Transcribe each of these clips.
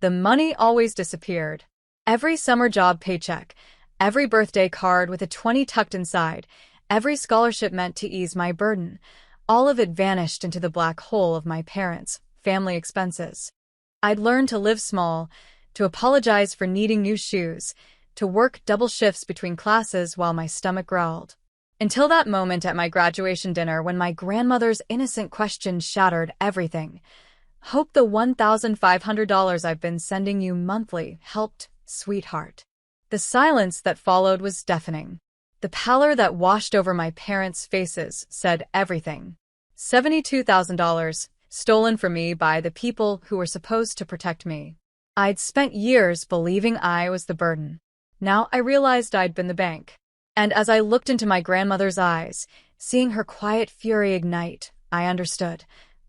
The money always disappeared. Every summer job paycheck, every birthday card with a 20 tucked inside, every scholarship meant to ease my burden, all of it vanished into the black hole of my parents' family expenses. I'd learned to live small, to apologize for needing new shoes, to work double shifts between classes while my stomach growled. Until that moment at my graduation dinner when my grandmother's innocent question shattered everything. Hope the $1,500 I've been sending you monthly helped, sweetheart. The silence that followed was deafening. The pallor that washed over my parents' faces said everything. $72,000, stolen from me by the people who were supposed to protect me. I'd spent years believing I was the burden. Now I realized I'd been the bank. And as I looked into my grandmother's eyes, seeing her quiet fury ignite, I understood.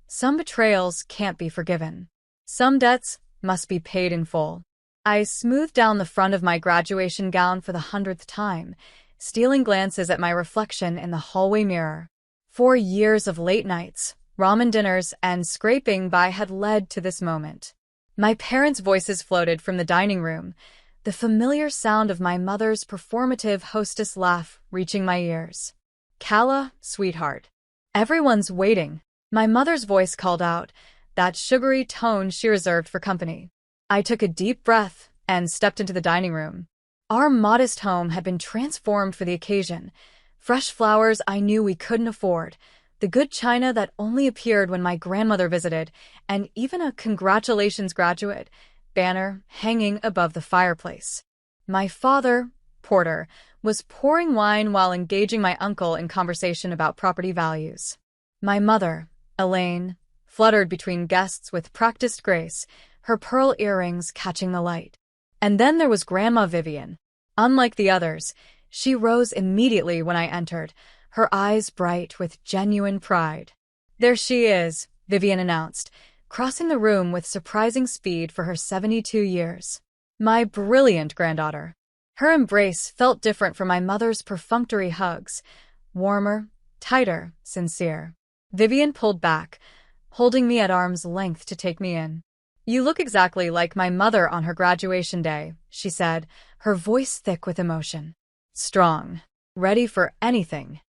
Some betrayals can't be forgiven. Some debts must be paid in full. I smoothed down the front of my graduation gown for the 100th time, stealing glances at my reflection in the hallway mirror. 4 years of late nights, ramen dinners, and scraping by had led to this moment. My parents' voices floated from the dining room, the familiar sound of my mother's performative hostess laugh reaching my ears. "Kala, sweetheart. Everyone's waiting," my mother's voice called out, that sugary tone she reserved for company. I took a deep breath and stepped into the dining room. Our modest home had been transformed for the occasion. Fresh flowers I knew we couldn't afford, the good china that only appeared when my grandmother visited, and even a "Congratulations, graduate" banner hanging above the fireplace. My father, Porter, was pouring wine while engaging my uncle in conversation about property values. My mother, Elaine, fluttered between guests with practiced grace, her pearl earrings catching the light. And then there was Grandma Vivian. Unlike the others, she rose immediately when I entered, her eyes bright with genuine pride. "There she is," Vivian announced, crossing the room with surprising speed for her 72 years. My brilliant granddaughter. Her embrace felt different from my mother's perfunctory hugs, warmer, tighter, sincere. Vivian pulled back, holding me at arm's length to take me in. "You look exactly like my mother on her graduation day," she said, her voice thick with emotion. "Strong. Ready for anything."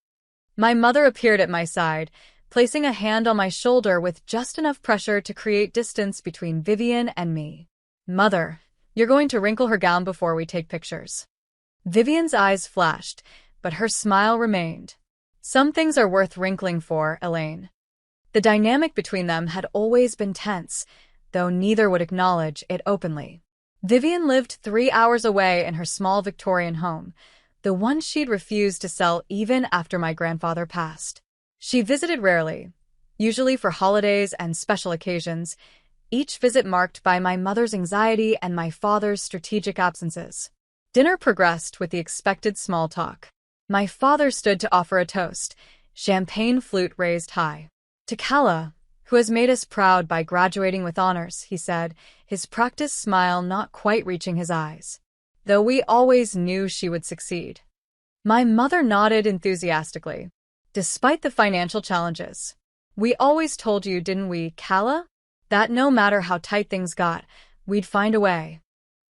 My mother appeared at my side, placing a hand on my shoulder with just enough pressure to create distance between Vivian and me. "Mother, you're going to wrinkle her gown before we take pictures." Vivian's eyes flashed, but her smile remained. "Some things are worth wrinkling for, Elaine." The dynamic between them had always been tense, though neither would acknowledge it openly. Vivian lived 3 hours away in her small Victorian home, the one she'd refused to sell even after my grandfather passed. She visited rarely, usually for holidays and special occasions, each visit marked by my mother's anxiety and my father's strategic absences. Dinner progressed with the expected small talk. My father stood to offer a toast, champagne flute raised high. "To Kala, who has made us proud by graduating with honors," he said, his practiced smile not quite reaching his eyes. "Though we always knew she would succeed." My mother nodded enthusiastically. "Despite the financial challenges. We always told you, didn't we, Kala? That no matter how tight things got, we'd find a way."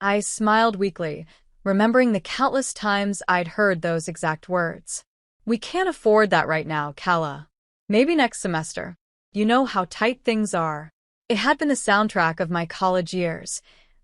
I smiled weakly, remembering the countless times I'd heard those exact words. "We can't afford that right now, Kala. Maybe next semester. You know how tight things are." It had been the soundtrack of my college years.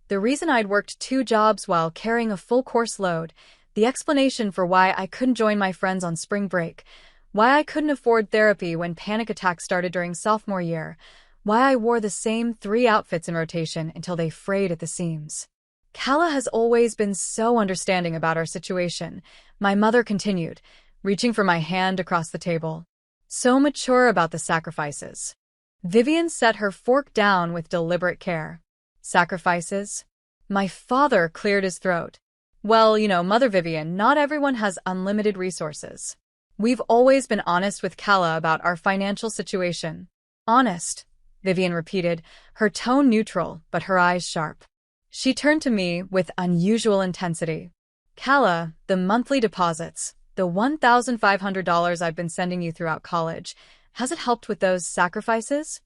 The reason I'd worked 2 jobs while carrying a full course load, the explanation for why I couldn't join my friends on spring break, why I couldn't afford therapy when panic attacks started during sophomore year, why I wore the same 3 outfits in rotation until they frayed at the seams. "Kala has always been so understanding about our situation," my mother continued, reaching for my hand across the table. "So mature about the sacrifices." Vivian set her fork down with deliberate care. "Sacrifices?" My father cleared his throat. "Well, Mother Vivian, not everyone has unlimited resources. We've always been honest with Kala about our financial situation." "Honest," Vivian repeated, her tone neutral but her eyes sharp. She turned to me with unusual intensity. "Kala, the monthly deposits, the $1,500 I've been sending you throughout college, has it helped with those sacrifices?"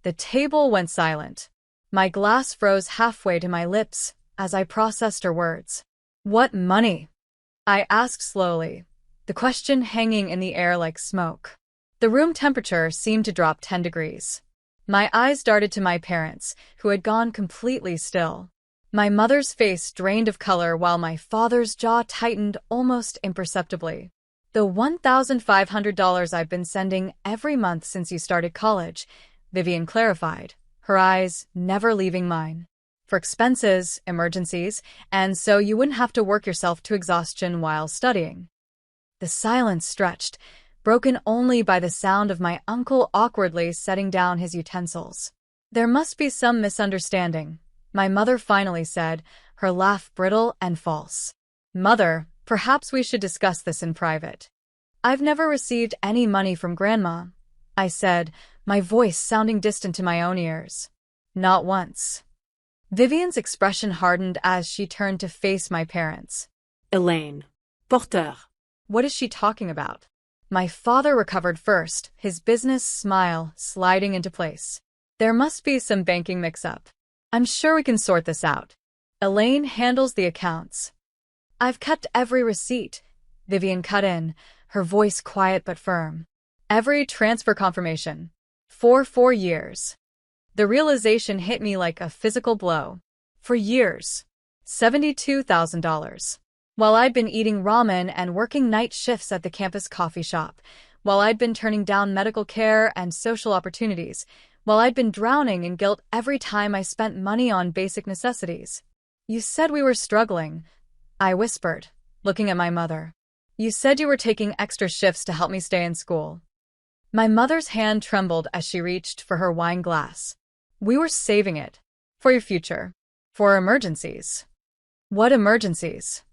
The table went silent. My glass froze halfway to my lips as I processed her words. What money? I asked slowly, the question hanging in the air like smoke. The room temperature seemed to drop 10 degrees. My eyes darted to my parents, who had gone completely still. My mother's face drained of color while my father's jaw tightened almost imperceptibly. The $1,500 I've been sending every month since you started college, Vivian clarified, her eyes never leaving mine. For expenses, emergencies, and so you wouldn't have to work yourself to exhaustion while studying. The silence stretched, broken only by the sound of my uncle awkwardly setting down his utensils. There must be some misunderstanding, my mother finally said, her laugh brittle and false. Mother, perhaps we should discuss this in private. I've never received any money from Grandma, I said, my voice sounding distant to my own ears. Not once. Vivian's expression hardened as she turned to face my parents. Elaine. Porteur. What is she talking about? My father recovered first, his business smile sliding into place. There must be some banking mix-up. I'm sure we can sort this out. Elaine handles the accounts. I've kept every receipt, Vivian cut in, her voice quiet but firm. Every transfer confirmation. For 4 years. The realization hit me like a physical blow. For years. $72,000. While I'd been eating ramen and working night shifts at the campus coffee shop, while I'd been turning down medical care and social opportunities, while I'd been drowning in guilt every time I spent money on basic necessities. You said we were struggling, I whispered, looking at my mother. You said you were taking extra shifts to help me stay in school. My mother's hand trembled as she reached for her wine glass. We were saving it. For your future. For emergencies. What emergencies?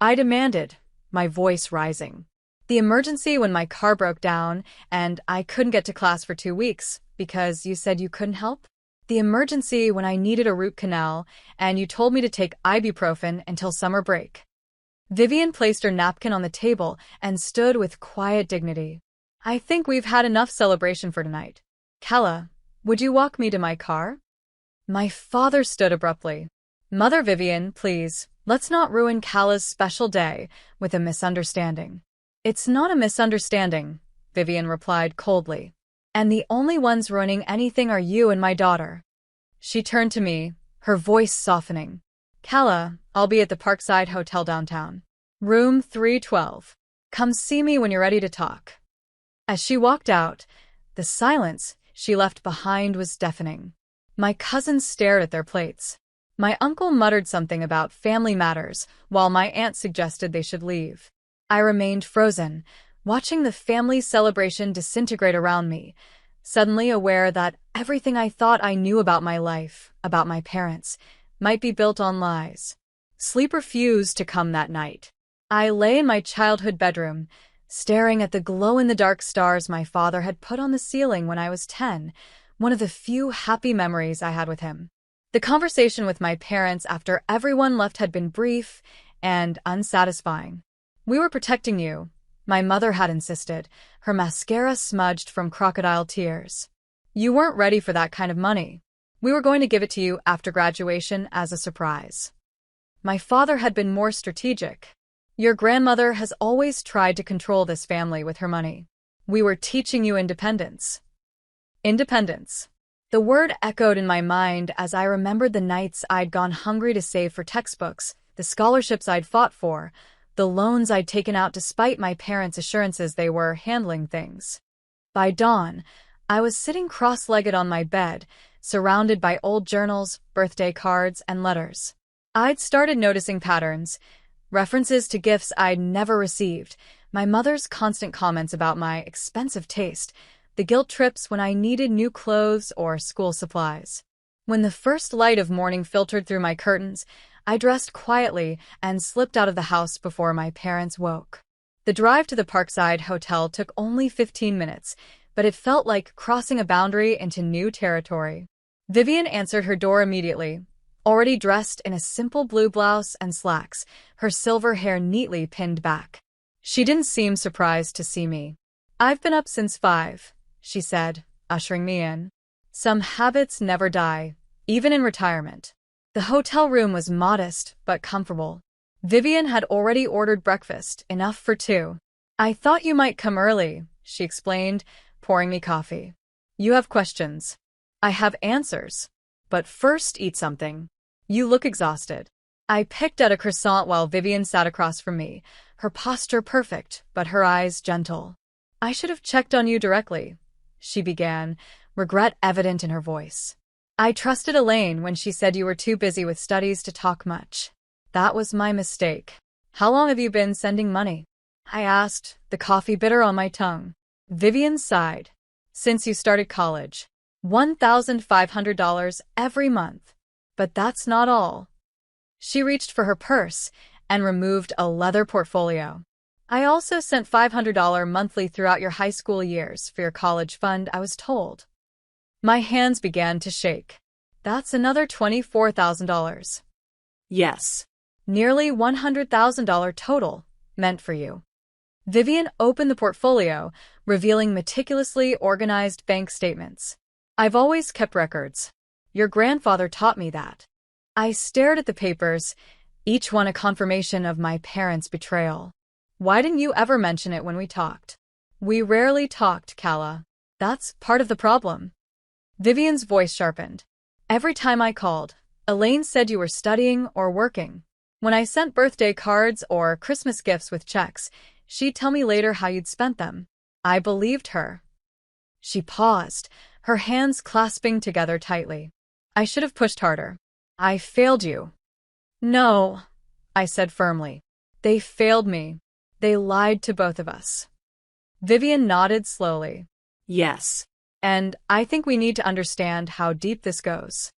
I demanded, my voice rising. The emergency when my car broke down and I couldn't get to class for 2 weeks because you said you couldn't help? The emergency when I needed a root canal and you told me to take ibuprofen until summer break. Vivian placed her napkin on the table and stood with quiet dignity. I think we've had enough celebration for tonight. Kella, would you walk me to my car? My father stood abruptly. Mother Vivian, please, let's not ruin Kalla's special day with a misunderstanding. It's not a misunderstanding, Vivian replied coldly. And the only ones ruining anything are you and my daughter. She turned to me, her voice softening. Kalla, I'll be at the Parkside Hotel downtown. Room 312. Come see me when you're ready to talk. As she walked out, the silence she left behind was deafening. My cousins stared at their plates. My uncle muttered something about family matters, while my aunt suggested they should leave. I remained frozen, watching the family celebration disintegrate around me, suddenly aware that everything I thought I knew about my life, about my parents, might be built on lies. Sleep refused to come that night. I lay in my childhood bedroom, staring at the glow-in-the-dark stars my father had put on the ceiling when I was 10, one of the few happy memories I had with him. The conversation with my parents after everyone left had been brief and unsatisfying. We were protecting you, my mother had insisted, her mascara smudged from crocodile tears. You weren't ready for that kind of money. We were going to give it to you after graduation as a surprise. My father had been more strategic. Your grandmother has always tried to control this family with her money. We were teaching you independence. Independence. The word echoed in my mind as I remembered the nights I'd gone hungry to save for textbooks, the scholarships I'd fought for, the loans I'd taken out despite my parents' assurances they were handling things. By dawn, I was sitting cross-legged on my bed, surrounded by old journals, birthday cards, and letters. I'd started noticing patterns, references to gifts I'd never received, my mother's constant comments about my expensive taste, the guilt trips when I needed new clothes or school supplies. When the first light of morning filtered through my curtains, I dressed quietly and slipped out of the house before my parents woke. The drive to the Parkside Hotel took only 15 minutes, but it felt like crossing a boundary into new territory. Vivian answered her door immediately, already dressed in a simple blue blouse and slacks, her silver hair neatly pinned back. She didn't seem surprised to see me. I've been up since 5, she said, ushering me in. Some habits never die, even in retirement. The hotel room was modest but comfortable. Vivian had already ordered breakfast, enough for two. "I thought you might come early," she explained, pouring me coffee. "You have questions. I have answers. But first, eat something. You look exhausted." I picked at a croissant while Vivian sat across from me, her posture perfect, but her eyes gentle. "I should have checked on you directly," she began, regret evident in her voice. "I trusted Elaine when she said you were too busy with studies to talk much. That was my mistake. How long have you been sending money?" I asked, the coffee bitter on my tongue. Vivian sighed. "Since you started college. $1,500 every month. But that's not all." She reached for her purse and removed a leather portfolio. "I also sent $500 monthly throughout your high school years for your college fund, I was told." My hands began to shake. "That's another $24,000. Yes. Nearly $100,000 total, meant for you." Vivian opened the portfolio, revealing meticulously organized bank statements. "I've always kept records. Your grandfather taught me that." I stared at the papers, each one a confirmation of my parents' betrayal. "Why didn't you ever mention it when we talked?" "We rarely talked, Kala. That's part of the problem." Vivian's voice sharpened. "Every time I called, Elaine said you were studying or working. When I sent birthday cards or Christmas gifts with checks, she'd tell me later how you'd spent them. I believed her." She paused, her hands clasping together tightly. "I should have pushed harder. I failed you." "No," I said firmly. "They failed me. They lied to both of us." Vivian nodded slowly. Yes. "And I think we need to understand how deep this goes."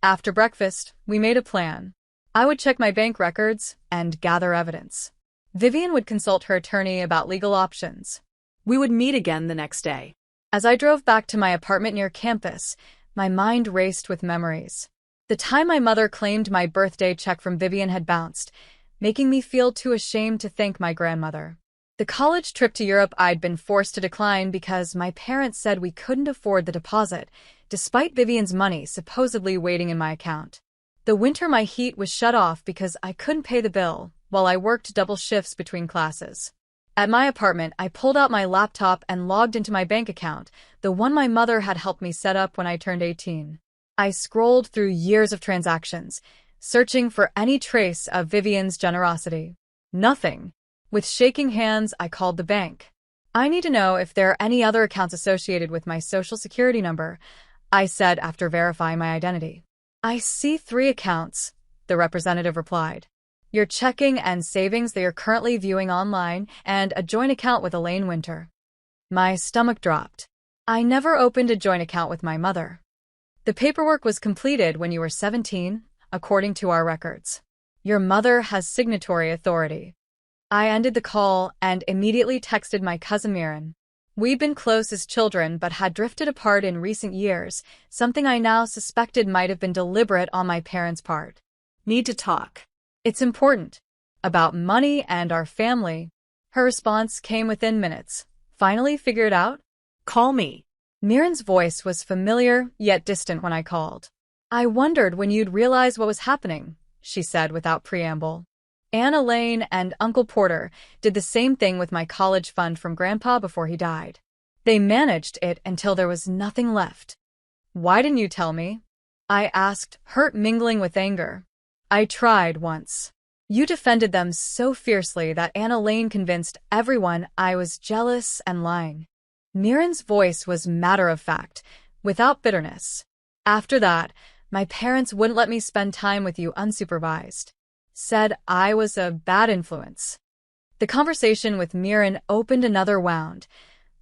After breakfast, we made a plan. I would check my bank records and gather evidence. Vivian would consult her attorney about legal options. We would meet again the next day. As I drove back to my apartment near campus, my mind raced with memories. The time my mother claimed my birthday check from Vivian had bounced, making me feel too ashamed to thank my grandmother. The college trip to Europe I'd been forced to decline because my parents said we couldn't afford the deposit, despite Vivian's money supposedly waiting in my account. The winter my heat was shut off because I couldn't pay the bill, while I worked double shifts between classes. At my apartment, I pulled out my laptop and logged into my bank account, the one my mother had helped me set up when I turned 18. I scrolled through years of transactions, searching for any trace of Vivian's generosity. Nothing. With shaking hands, I called the bank. "I need to know if there are any other accounts associated with my social security number," I said after verifying my identity. "I see 3 accounts," the representative replied. "Your checking and savings that you're currently viewing online, and a joint account with Elaine Winter." My stomach dropped. I never opened a joint account with my mother. "The paperwork was completed when you were 17, according to our records. Your mother has signatory authority." I ended the call and immediately texted my cousin Miran. We'd been close as children but had drifted apart in recent years, something I now suspected might have been deliberate on my parents' part. Need to talk. "It's important. About money and our family." Her response came within minutes. "Finally figure it out?" Call me. Miran's voice was familiar yet distant when I called. "I wondered when you'd realize what was happening," she said without preamble. "Aunt Elaine and Uncle Porter did the same thing with my college fund from Grandpa before he died. They managed it until there was nothing left." "Why didn't you tell me?" I asked, hurt mingling with anger. "I tried once. You defended them so fiercely that Aunt Elaine convinced everyone I was jealous and lying." Miran's voice was matter-of-fact, without bitterness. "After that, my parents wouldn't let me spend time with you unsupervised. Said I was a bad influence." The conversation with Miran opened another wound,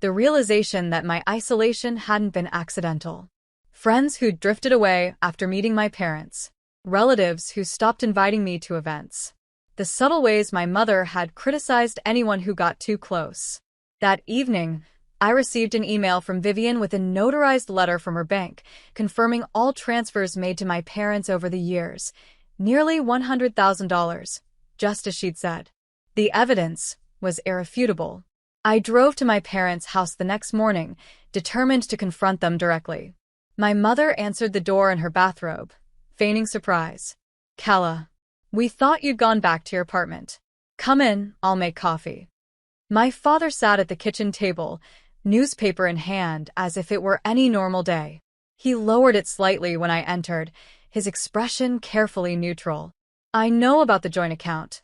the realization that my isolation hadn't been accidental. Friends who'd drifted away after meeting my parents. Relatives who stopped inviting me to events. The subtle ways my mother had criticized anyone who got too close. That evening, I received an email from Vivian with a notarized letter from her bank, confirming all transfers made to my parents over the years. Nearly $100,000, just as she'd said. The evidence was irrefutable. I drove to my parents' house the next morning, determined to confront them directly. My mother answered the door in her bathrobe, feigning surprise. Kala, we thought you'd gone back to your apartment. Come in, I'll make coffee. My father sat at the kitchen table, newspaper in hand, as if it were any normal day. He lowered it slightly when I entered, his expression carefully neutral. I know about the joint account,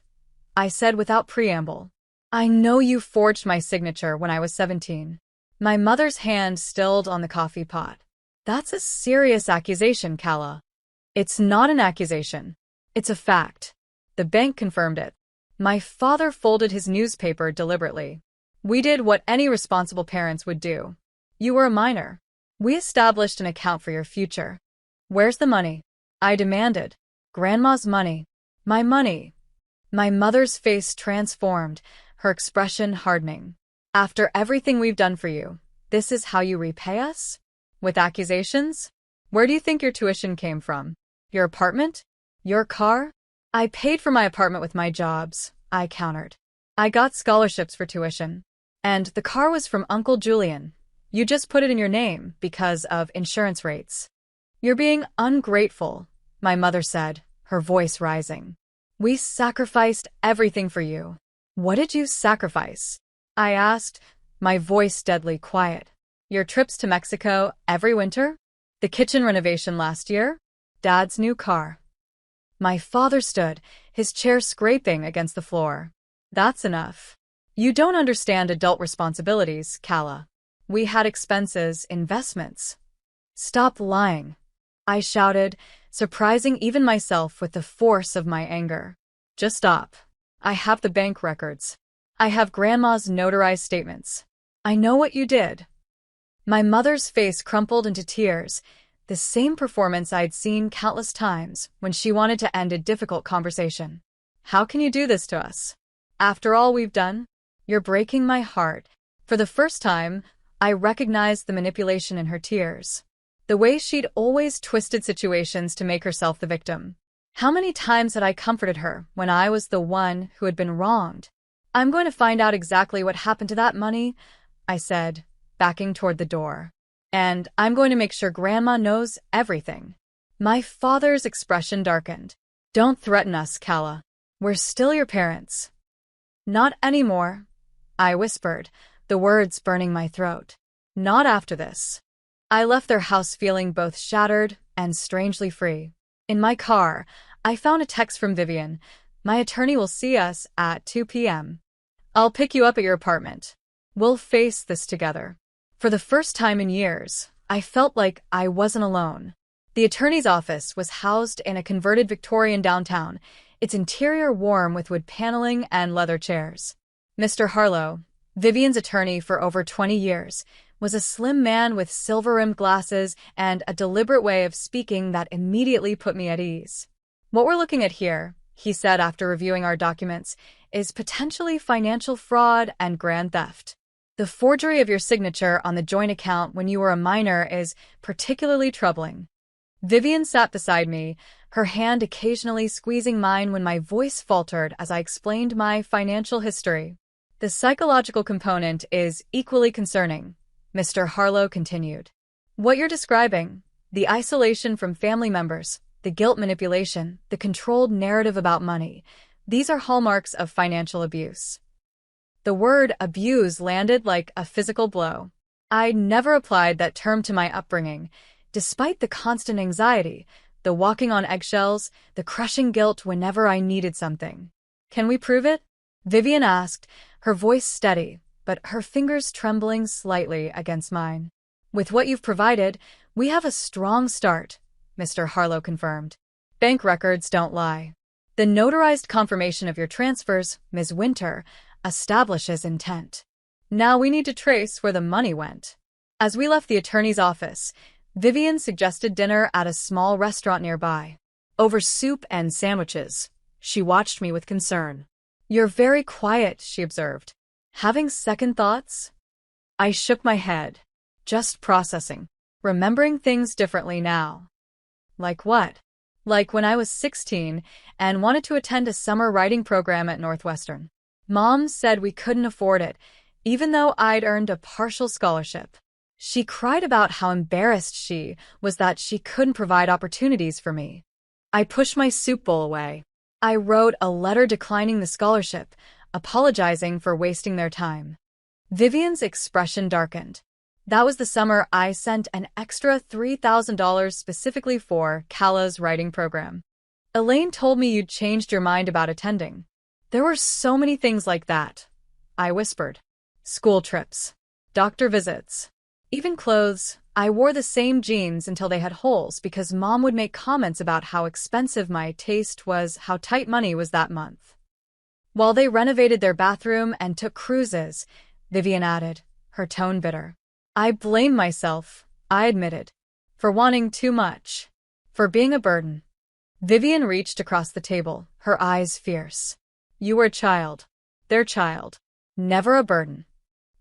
I said without preamble. I know you forged my signature when I was 17. My mother's hand stilled on the coffee pot. That's a serious accusation, Kala. It's not an accusation. It's a fact. The bank confirmed it. My father folded his newspaper deliberately. We did what any responsible parents would do. You were a minor. We established an account for your future. Where's the money? I demanded. Grandma's money. My money. My mother's face transformed, her expression hardening. After everything we've done for you, this is how you repay us? With accusations? Where do you think your tuition came from? Your apartment? Your car? I paid for my apartment with my jobs, I countered. I got scholarships for tuition. And the car was from Uncle Julian. You just put it in your name because of insurance rates. You're being ungrateful, my mother said, her voice rising. We sacrificed everything for you. What did you sacrifice? I asked, my voice deadly quiet. Your trips to Mexico every winter? The kitchen renovation last year? Dad's new car. My father stood, his chair scraping against the floor. That's enough. You don't understand adult responsibilities, Kala. We had expenses, investments. Stop lying, I shouted, surprising even myself with the force of my anger. Just stop. I have the bank records. I have Grandma's notarized statements. I know what you did. My mother's face crumpled into tears, the same performance I'd seen countless times when she wanted to end a difficult conversation. How can you do this to us? After all we've done? You're breaking my heart. For the first time, I recognized the manipulation in her tears. The way she'd always twisted situations to make herself the victim. How many times had I comforted her when I was the one who had been wronged? I'm going to find out exactly what happened to that money, I said, backing toward the door. And I'm going to make sure Grandma knows everything. My father's expression darkened. Don't threaten us, Kala. We're still your parents. Not anymore, I whispered, the words burning my throat. Not after this. I left their house feeling both shattered and strangely free. In my car, I found a text from Vivian. My attorney will see us at 2 p.m. I'll pick you up at your apartment. We'll face this together. For the first time in years, I felt like I wasn't alone. The attorney's office was housed in a converted Victorian downtown, its interior warm with wood paneling and leather chairs. Mr. Harlow, Vivian's attorney for over 20 years, was a slim man with silver-rimmed glasses and a deliberate way of speaking that immediately put me at ease. What we're looking at here, he said after reviewing our documents, is potentially financial fraud and grand theft. The forgery of your signature on the joint account when you were a minor is particularly troubling. Vivian sat beside me, her hand occasionally squeezing mine when my voice faltered as I explained my financial history. The psychological component is equally concerning, Mr. Harlow continued. What you're describing, the isolation from family members, the guilt manipulation, the controlled narrative about money, these are hallmarks of financial abuse. The word abuse landed like a physical blow. I'd never applied that term to my upbringing, despite the constant anxiety, the walking on eggshells, the crushing guilt whenever I needed something. Can we prove it? Vivian asked, her voice steady, but her fingers trembling slightly against mine. With what you've provided, we have a strong start, Mr. Harlow confirmed. Bank records don't lie. The notarized confirmation of your transfers, Ms. Winter, establishes intent. Now we need to trace where the money went. As we left the attorney's office, Vivian suggested dinner at a small restaurant nearby. Over soup and sandwiches, she watched me with concern. You're very quiet, she observed. Having second thoughts? I shook my head. Just processing. Remembering things differently now. Like what? Like when I was 16 and wanted to attend a summer writing program at Northwestern. Mom said we couldn't afford it, even though I'd earned a partial scholarship. She cried about how embarrassed she was that she couldn't provide opportunities for me. I pushed my soup bowl away. I wrote a letter declining the scholarship, apologizing for wasting their time. Vivian's expression darkened. That was the summer I sent an extra $3,000 specifically for Kala's writing program. Elaine told me you'd changed your mind about attending. There were so many things like that, I whispered. School trips, doctor visits, even clothes. I wore the same jeans until they had holes because Mom would make comments about how expensive my taste was, how tight money was that month. While they renovated their bathroom and took cruises, Vivian added, her tone bitter. I blame myself, I admitted, for wanting too much, for being a burden. Vivian reached across the table, her eyes fierce. You were a child, their child, never a burden.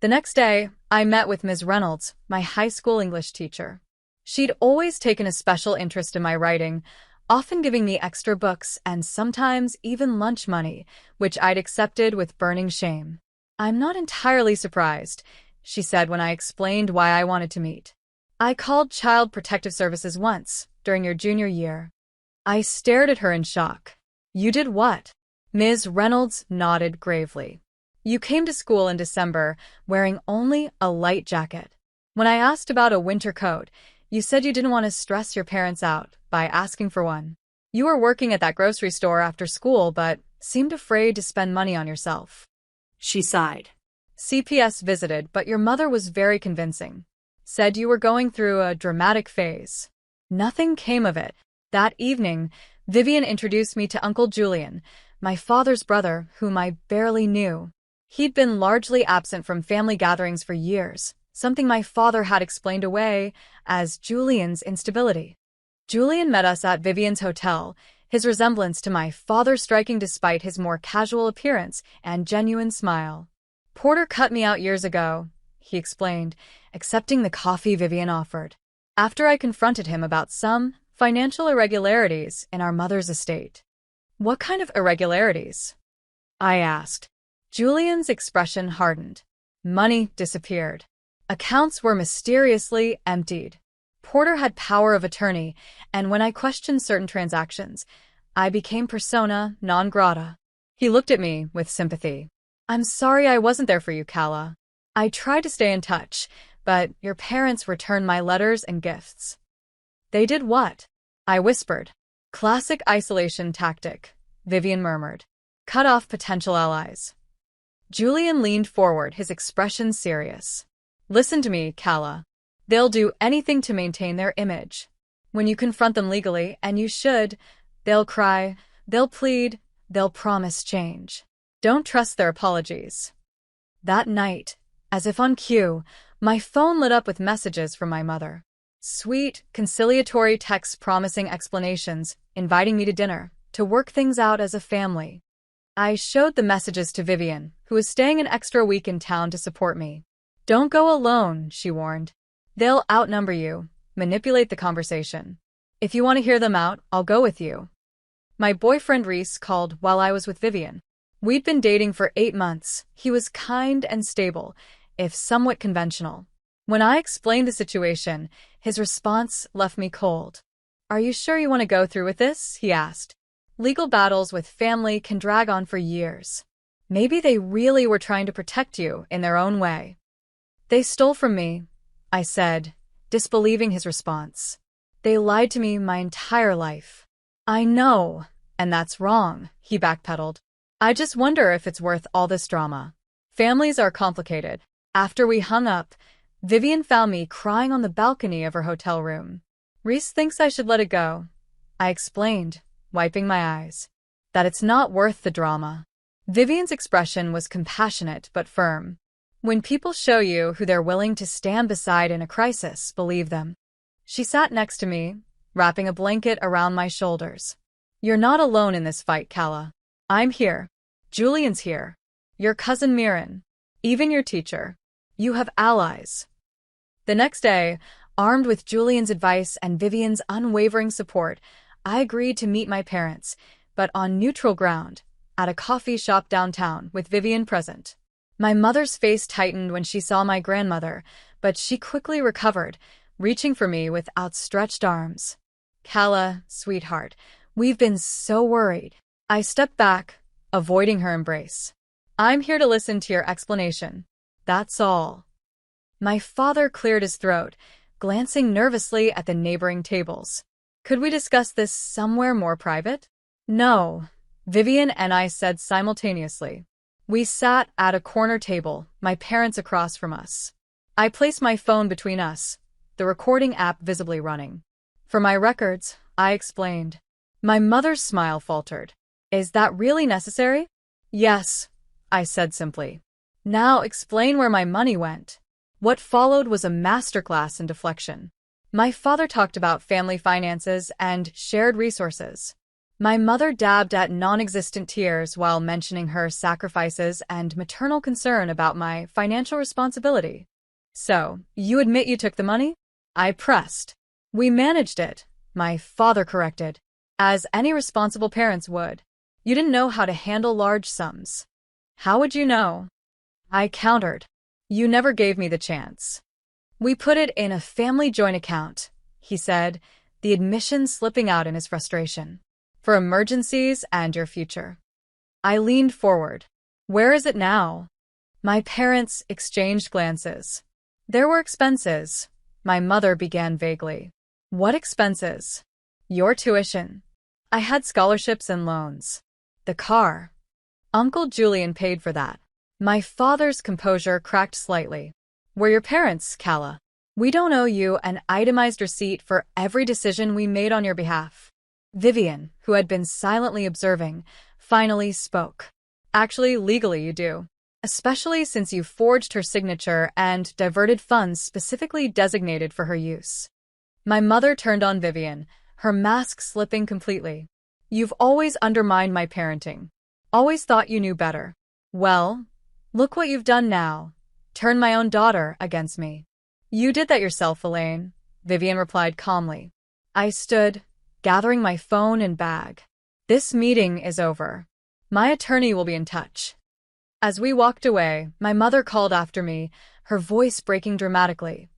The next day, I met with Ms. Reynolds, my high school English teacher. She'd always taken a special interest in my writing, often giving me extra books and sometimes even lunch money, which I'd accepted with burning shame. I'm not entirely surprised, she said when I explained why I wanted to meet. I called Child Protective Services once, during your junior year. I stared at her in shock. You did what? Ms. Reynolds nodded gravely. You came to school in December, wearing only a light jacket. When I asked about a winter coat, you said you didn't want to stress your parents out by asking for one. You were working at that grocery store after school, but seemed afraid to spend money on yourself. She sighed. CPS visited, but your mother was very convincing. Said you were going through a dramatic phase. Nothing came of it. That evening, Vivian introduced me to Uncle Julian, my father's brother, whom I barely knew. He'd been largely absent from family gatherings for years, something my father had explained away as Julian's instability. Julian met us at Vivian's hotel, his resemblance to my father striking despite his more casual appearance and genuine smile. Porter cut me out years ago, he explained, accepting the coffee Vivian offered. After I confronted him about some financial irregularities in our mother's estate. What kind of irregularities? I asked. Julian's expression hardened. Money disappeared. Accounts were mysteriously emptied. Porter had power of attorney, and when I questioned certain transactions, I became persona non grata. He looked at me with sympathy. I'm sorry I wasn't there for you, Kala. I tried to stay in touch, but your parents returned my letters and gifts. They did what? I whispered. Classic isolation tactic, Vivian murmured. Cut off potential allies. Julian leaned forward, his expression serious. Listen to me, Kala. They'll do anything to maintain their image. When you confront them legally, and you should, they'll cry, they'll plead, they'll promise change. Don't trust their apologies. That night, as if on cue, my phone lit up with messages from my mother. Sweet, conciliatory texts promising explanations, inviting me to dinner, to work things out as a family. I showed the messages to Vivian, who was staying an extra week in town to support me. Don't go alone, she warned. They'll outnumber you, manipulate the conversation. If you want to hear them out, I'll go with you. My boyfriend Reese called while I was with Vivian. We'd been dating for 8 months. He was kind and stable, if somewhat conventional. When I explained the situation, his response left me cold. Are you sure you want to go through with this? He asked. Legal battles with family can drag on for years. Maybe they really were trying to protect you in their own way. They stole from me, I said, disbelieving his response. They lied to me my entire life. I know, and that's wrong, he backpedaled. I just wonder if it's worth all this drama. Families are complicated. After we hung up, Vivian found me crying on the balcony of her hotel room. Reese thinks I should let it go, I explained, wiping my eyes. That it's not worth the drama. Vivian's expression was compassionate but firm. When people show you who they're willing to stand beside in a crisis, believe them. She sat next to me, wrapping a blanket around my shoulders. You're not alone in this fight, Kala. I'm here. Julian's here. Your cousin Mirren. Even your teacher. You have allies. The next day, armed with Julian's advice and Vivian's unwavering support, I agreed to meet my parents, but on neutral ground, at a coffee shop downtown with Vivian present. My mother's face tightened when she saw my grandmother, but she quickly recovered, reaching for me with outstretched arms. Calla, sweetheart, we've been so worried. I stepped back, avoiding her embrace. I'm here to listen to your explanation. That's all. My father cleared his throat, glancing nervously at the neighboring tables. Could we discuss this somewhere more private? No, Vivian and I said simultaneously. We sat at a corner table, my parents across from us. I placed my phone between us, the recording app visibly running. For my records, I explained. My mother's smile faltered. Is that really necessary? Yes, I said simply. Now explain where my money went. What followed was a masterclass in deflection. My father talked about family finances and shared resources. My mother dabbed at non-existent tears while mentioning her sacrifices and maternal concern about my financial responsibility. So, you admit you took the money? I pressed. We managed it, my father corrected, as any responsible parents would. You didn't know how to handle large sums. How would you know? I countered. You never gave me the chance. We put it in a family joint account, he said, the admission slipping out in his frustration. For emergencies and your future. I leaned forward. Where is it now? My parents exchanged glances. There were expenses. My mother began vaguely. What expenses? Your tuition. I had scholarships and loans. The car. Uncle Julian paid for that. My father's composure cracked slightly. We're your parents, Calla. We don't owe you an itemized receipt for every decision we made on your behalf. Vivian, who had been silently observing, finally spoke. Actually, legally you do. Especially since you forged her signature and diverted funds specifically designated for her use. My mother turned on Vivian, her mask slipping completely. You've always undermined my parenting. Always thought you knew better. Well, look what you've done now. Turned my own daughter against me. You did that yourself, Elaine, Vivian replied calmly. I stood, gathering my phone and bag. This meeting is over. My attorney will be in touch. As we walked away, my mother called after me, her voice breaking dramatically.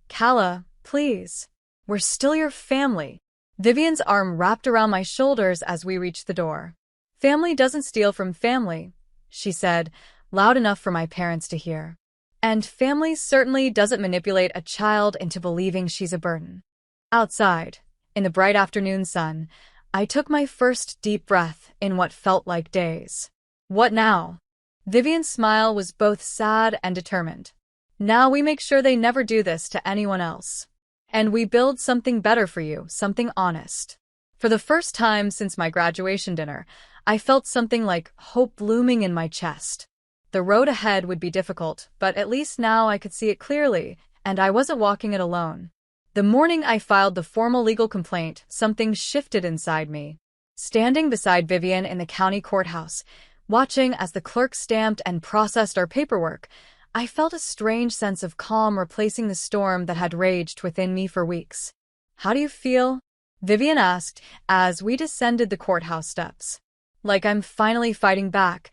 Calla, please. We're still your family. Vivian's arm wrapped around my shoulders as we reached the door. Family doesn't steal from family, she said, loud enough for my parents to hear. And family certainly doesn't manipulate a child into believing she's a burden. Outside, in the bright afternoon sun, I took my first deep breath in what felt like days. What now? Vivian's smile was both sad and determined. Now we make sure they never do this to anyone else. And we build something better for you, something honest. For the first time since my graduation dinner, I felt something like hope blooming in my chest. The road ahead would be difficult, but at least now I could see it clearly, and I wasn't walking it alone. The morning I filed the formal legal complaint, something shifted inside me. Standing beside Vivian in the county courthouse, watching as the clerk stamped and processed our paperwork, I felt a strange sense of calm replacing the storm that had raged within me for weeks. How do you feel? Vivian asked as we descended the courthouse steps. Like I'm finally fighting back,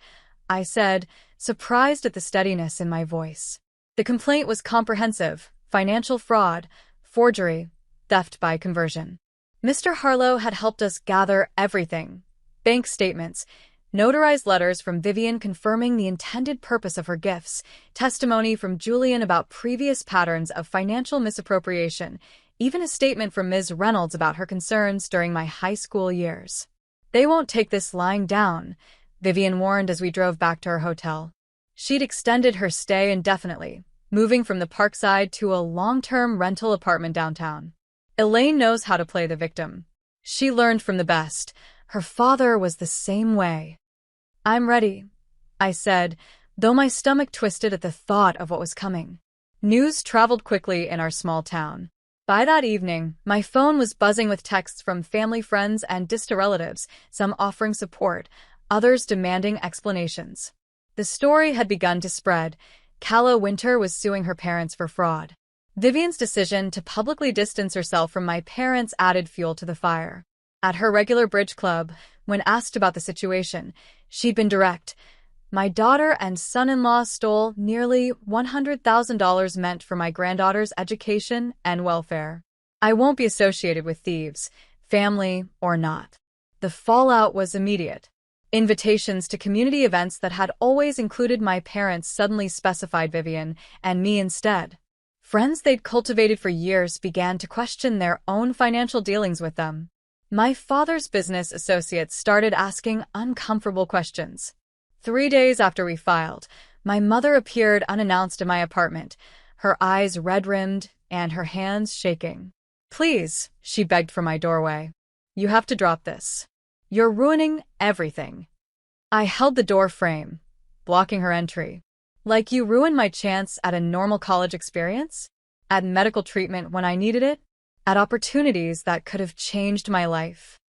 I said, surprised at the steadiness in my voice. The complaint was comprehensive: financial fraud, forgery, theft by conversion. Mr. Harlow had helped us gather everything: bank statements, notarized letters from Vivian confirming the intended purpose of her gifts, testimony from Julian about previous patterns of financial misappropriation, even a statement from Ms. Reynolds about her concerns during my high school years. They won't take this lying down, Vivian warned as we drove back to her hotel. She'd extended her stay indefinitely, moving from the Parkside to a long-term rental apartment downtown. Elaine knows how to play the victim. She learned from the best. Her father was the same way. I'm ready, I said, though my stomach twisted at the thought of what was coming. News traveled quickly in our small town. By that evening, my phone was buzzing with texts from family, friends, and distant relatives, some offering support, others demanding explanations. The story had begun to spread. Calla Winter was suing her parents for fraud. Vivian's decision to publicly distance herself from my parents added fuel to the fire. At her regular bridge club, when asked about the situation, she'd been direct. My daughter and son-in-law stole nearly $100,000 meant for my granddaughter's education and welfare. I won't be associated with thieves, family or not. The fallout was immediate. Invitations to community events that had always included my parents suddenly specified Vivian and me instead. Friends they'd cultivated for years began to question their own financial dealings with them. My father's business associates started asking uncomfortable questions. 3 days after we filed, my mother appeared unannounced in my apartment, her eyes red-rimmed and her hands shaking. "Please," she begged from my doorway. "You have to drop this. You're ruining everything." I held the door frame, blocking her entry. "Like you ruined my chance at a normal college experience? At medical treatment when I needed it? At opportunities that could have changed my life?"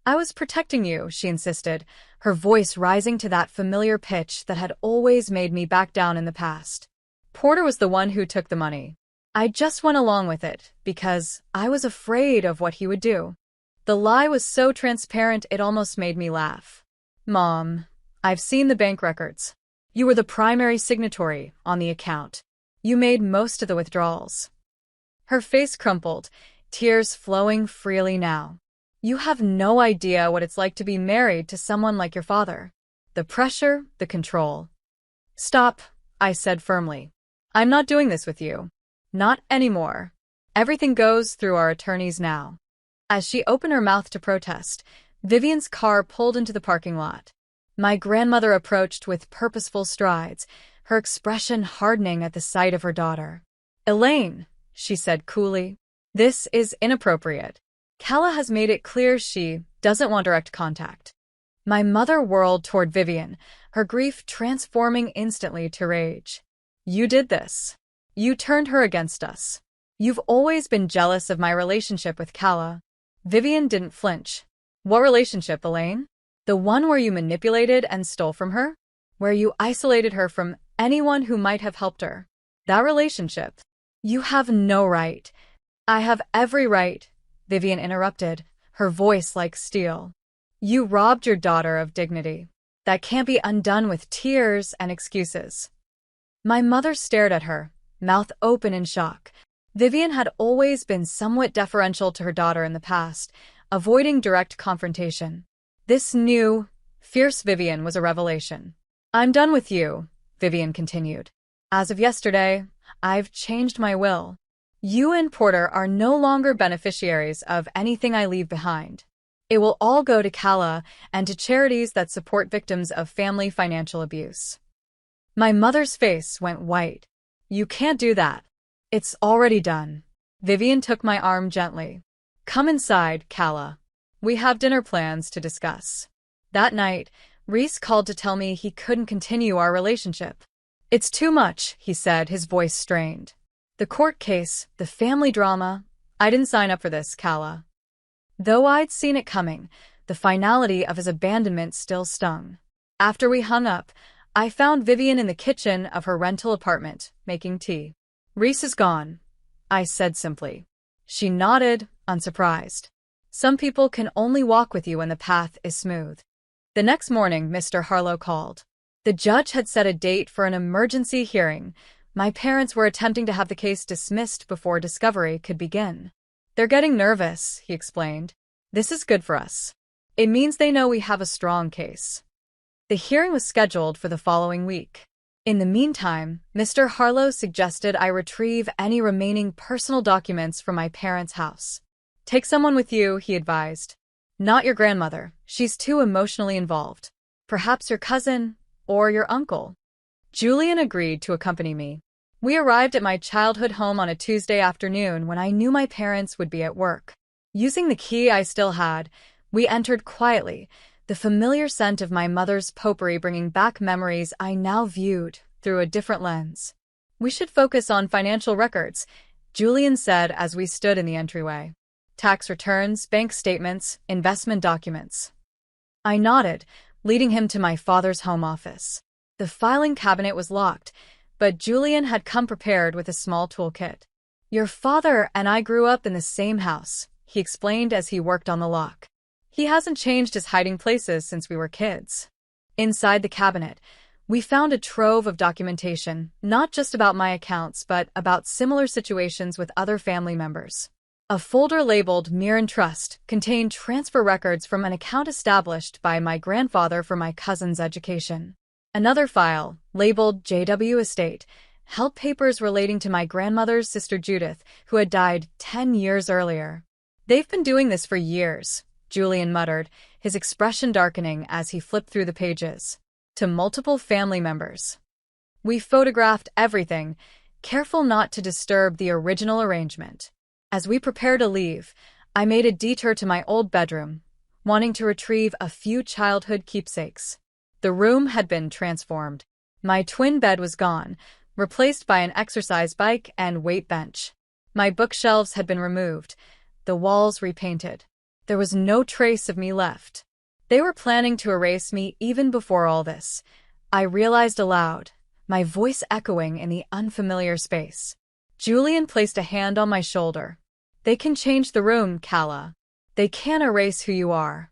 "I was protecting you," she insisted, her voice rising to that familiar pitch that had always made me back down in the past. "Porter was the one who took the money. I just went along with it because I was afraid of what he would do." The lie was so transparent it almost made me laugh. "Mom, I've seen the bank records. You were the primary signatory on the account. You made most of the withdrawals." Her face crumpled, tears flowing freely now. "You have no idea what it's like to be married to someone like your father. The pressure, the control." "Stop," I said firmly. "I'm not doing this with you. Not anymore. Everything goes through our attorneys now." As she opened her mouth to protest, Vivian's car pulled into the parking lot. My grandmother approached with purposeful strides, her expression hardening at the sight of her daughter. "Elaine," she said coolly, "this is inappropriate. Kala has made it clear she doesn't want direct contact." My mother whirled toward Vivian, her grief transforming instantly to rage. "You did this. You turned her against us. You've always been jealous of my relationship with Kala." Vivian didn't flinch. "What relationship, Elaine? The one where you manipulated and stole from her? Where you isolated her from anyone who might have helped her? That relationship?" "You have no right." "I have every right," Vivian interrupted, her voice like steel. "You robbed your daughter of dignity. That can't be undone with tears and excuses." My mother stared at her, mouth open in shock. Vivian had always been somewhat deferential to her daughter in the past, avoiding direct confrontation. This new, fierce Vivian was a revelation. "I'm done with you," Vivian continued. "As of yesterday, I've changed my will. You and Porter are no longer beneficiaries of anything I leave behind. It will all go to Kala and to charities that support victims of family financial abuse." My mother's face went white. "You can't do that. It's already done." Vivian took my arm gently. "Come inside, Kala. We have dinner plans to discuss." That night, Reese called to tell me he couldn't continue our relationship. "It's too much," he said, his voice strained. "The court case, the family drama. I didn't sign up for this, Kala." Though I'd seen it coming, the finality of his abandonment still stung. After we hung up, I found Vivian in the kitchen of her rental apartment, making tea. "Reese is gone," I said simply. She nodded, unsurprised. "Some people can only walk with you when the path is smooth." The next morning, Mr. Harlow called. The judge had set a date for an emergency hearing. My parents were attempting to have the case dismissed before discovery could begin. "They're getting nervous," he explained. "This is good for us. It means they know we have a strong case." The hearing was scheduled for the following week. In the meantime, Mr. Harlow suggested I retrieve any remaining personal documents from my parents' house. "Take someone with you," he advised. "Not your grandmother. She's too emotionally involved. Perhaps your cousin or your uncle." Julian agreed to accompany me. We arrived at my childhood home on a Tuesday afternoon when I knew my parents would be at work. Using the key I still had, we entered quietly, the familiar scent of my mother's potpourri bringing back memories I now viewed through a different lens. "We should focus on financial records," Julian said as we stood in the entryway. "Tax returns, bank statements, investment documents." I nodded, leading him to my father's home office. The filing cabinet was locked, but Julian had come prepared with a small toolkit. "Your father and I grew up in the same house," he explained as he worked on the lock. "He hasn't changed his hiding places since we were kids." Inside the cabinet, We found a trove of documentation, not just about my accounts, but about similar situations with other family members. A folder labeled Mirren Trust contained transfer records from an account established by my grandfather for my cousin's education. Another file, labeled JW Estate, held papers relating to my grandmother's sister Judith, who had died 10 years earlier. "They've been doing this for years," Julian muttered, his expression darkening as he flipped through the pages. "To multiple family members. We photographed everything, careful not to disturb the original arrangement. As we prepared to leave, I made a detour to my old bedroom, wanting to retrieve a few childhood keepsakes. The room had been transformed. My twin bed was gone, replaced by an exercise bike and weight bench. My bookshelves had been removed, the walls repainted. There was no trace of me left. They were planning to erase me even before all this. I realized aloud, my voice echoing in the unfamiliar space. Julian placed a hand on my shoulder. "They can change the room, Calla. They can't erase who you are."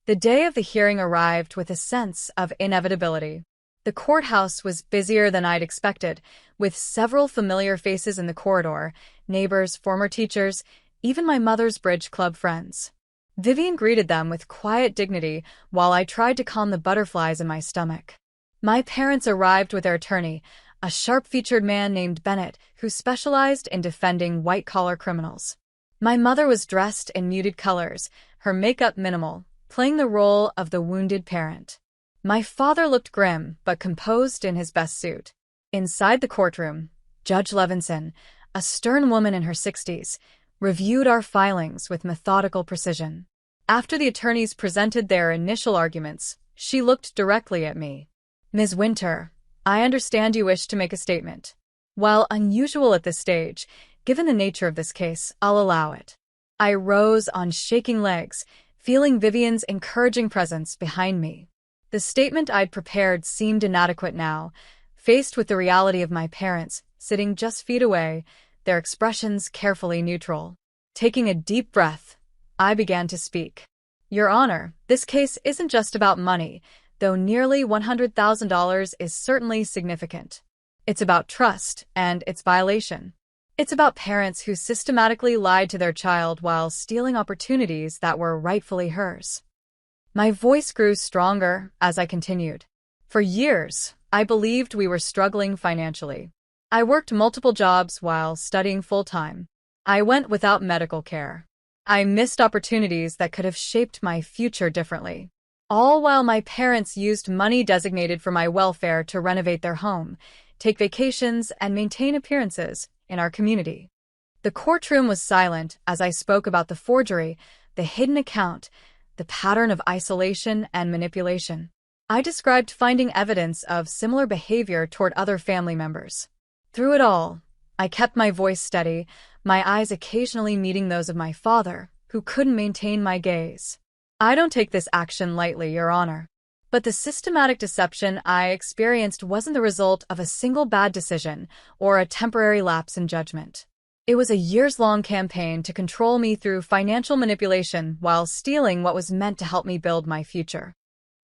The day of the hearing arrived with a sense of inevitability. The courthouse was busier than I'd expected, with several familiar faces in the corridor, neighbors, former teachers, even my mother's bridge club friends. Vivian greeted them with quiet dignity while I tried to calm the butterflies in my stomach. My parents arrived with their attorney, a sharp-featured man named Bennett who specialized in defending white-collar criminals. My mother was dressed in muted colors, her makeup minimal, playing the role of the wounded parent. My father looked grim but composed in his best suit. Inside the courtroom, Judge Levinson, a stern woman in her 60s, reviewed our filings with methodical precision. After the attorneys presented their initial arguments, she looked directly at me. "Ms. Winter, I understand you wish to make a statement. While unusual at this stage, given the nature of this case, I'll allow it." I rose on shaking legs, feeling Vivian's encouraging presence behind me. The statement I'd prepared seemed inadequate now, faced with the reality of my parents sitting just feet away, their expressions carefully neutral. Taking a deep breath, I began to speak. "Your Honor, this case isn't just about money, though nearly $100,000 is certainly significant. It's about trust and its violation. It's about parents who systematically lied to their child while stealing opportunities that were rightfully hers." My voice grew stronger as I continued. "For years, I believed we were struggling financially. I worked multiple jobs while studying full-time. I went without medical care. I missed opportunities that could have shaped my future differently. All while my parents used money designated for my welfare to renovate their home, take vacations, and maintain appearances in our community." The courtroom was silent as I spoke about the forgery, the hidden account, the pattern of isolation and manipulation. I described finding evidence of similar behavior toward other family members. Through it all, I kept my voice steady, my eyes occasionally meeting those of my father, who couldn't maintain my gaze. "I don't take this action lightly, Your Honor. But the systematic deception I experienced wasn't the result of a single bad decision or a temporary lapse in judgment. It was a years-long campaign to control me through financial manipulation while stealing what was meant to help me build my future."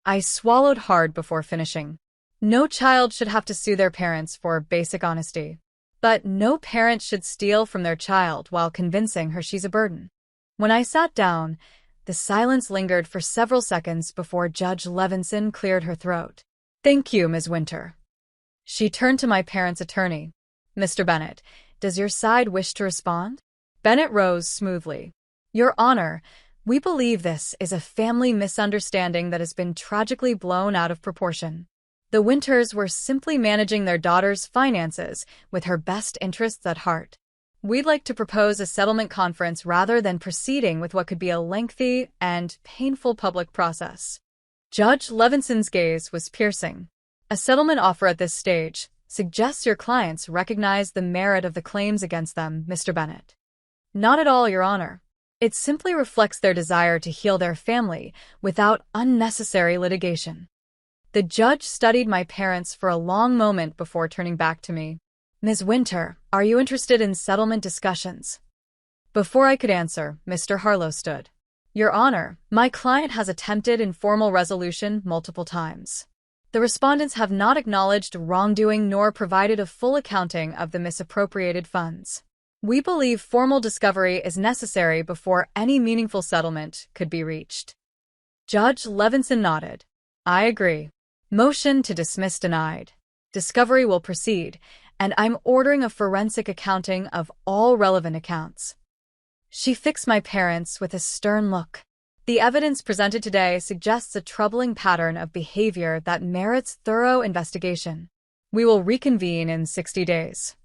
I swallowed hard before finishing. No child should have to sue their parents for basic honesty. But no parent should steal from their child while convincing her she's a burden. When I sat down, the silence lingered for several seconds before Judge Levinson cleared her throat. "Thank you, Ms. Winter." She turned to my parents' attorney. "Mr. Bennett, does your side wish to respond?" Bennett rose smoothly. "Your Honor, we believe this is a family misunderstanding that has been tragically blown out of proportion. The Winters were simply managing their daughter's finances with her best interests at heart. We'd like to propose a settlement conference rather than proceeding with what could be a lengthy and painful public process." Judge Levinson's gaze was piercing. "A settlement offer at this stage suggests your clients recognize the merit of the claims against them, Mr. Bennett." "Not at all, Your Honor. It simply reflects their desire to heal their family without unnecessary litigation." The judge studied my parents for a long moment before turning back to me. "Ms. Winter, are you interested in settlement discussions?" Before I could answer, Mr. Harlow stood. "Your Honor, my client has attempted informal resolution multiple times. The respondents have not acknowledged wrongdoing nor provided a full accounting of the misappropriated funds. We believe formal discovery is necessary before any meaningful settlement could be reached. Judge Levinson nodded. I agree. Motion to dismiss denied. Discovery will proceed, and I'm ordering a forensic accounting of all relevant accounts. She fixed my parents with a stern look. The evidence presented today suggests a troubling pattern of behavior that merits thorough investigation. We will reconvene in 60 days.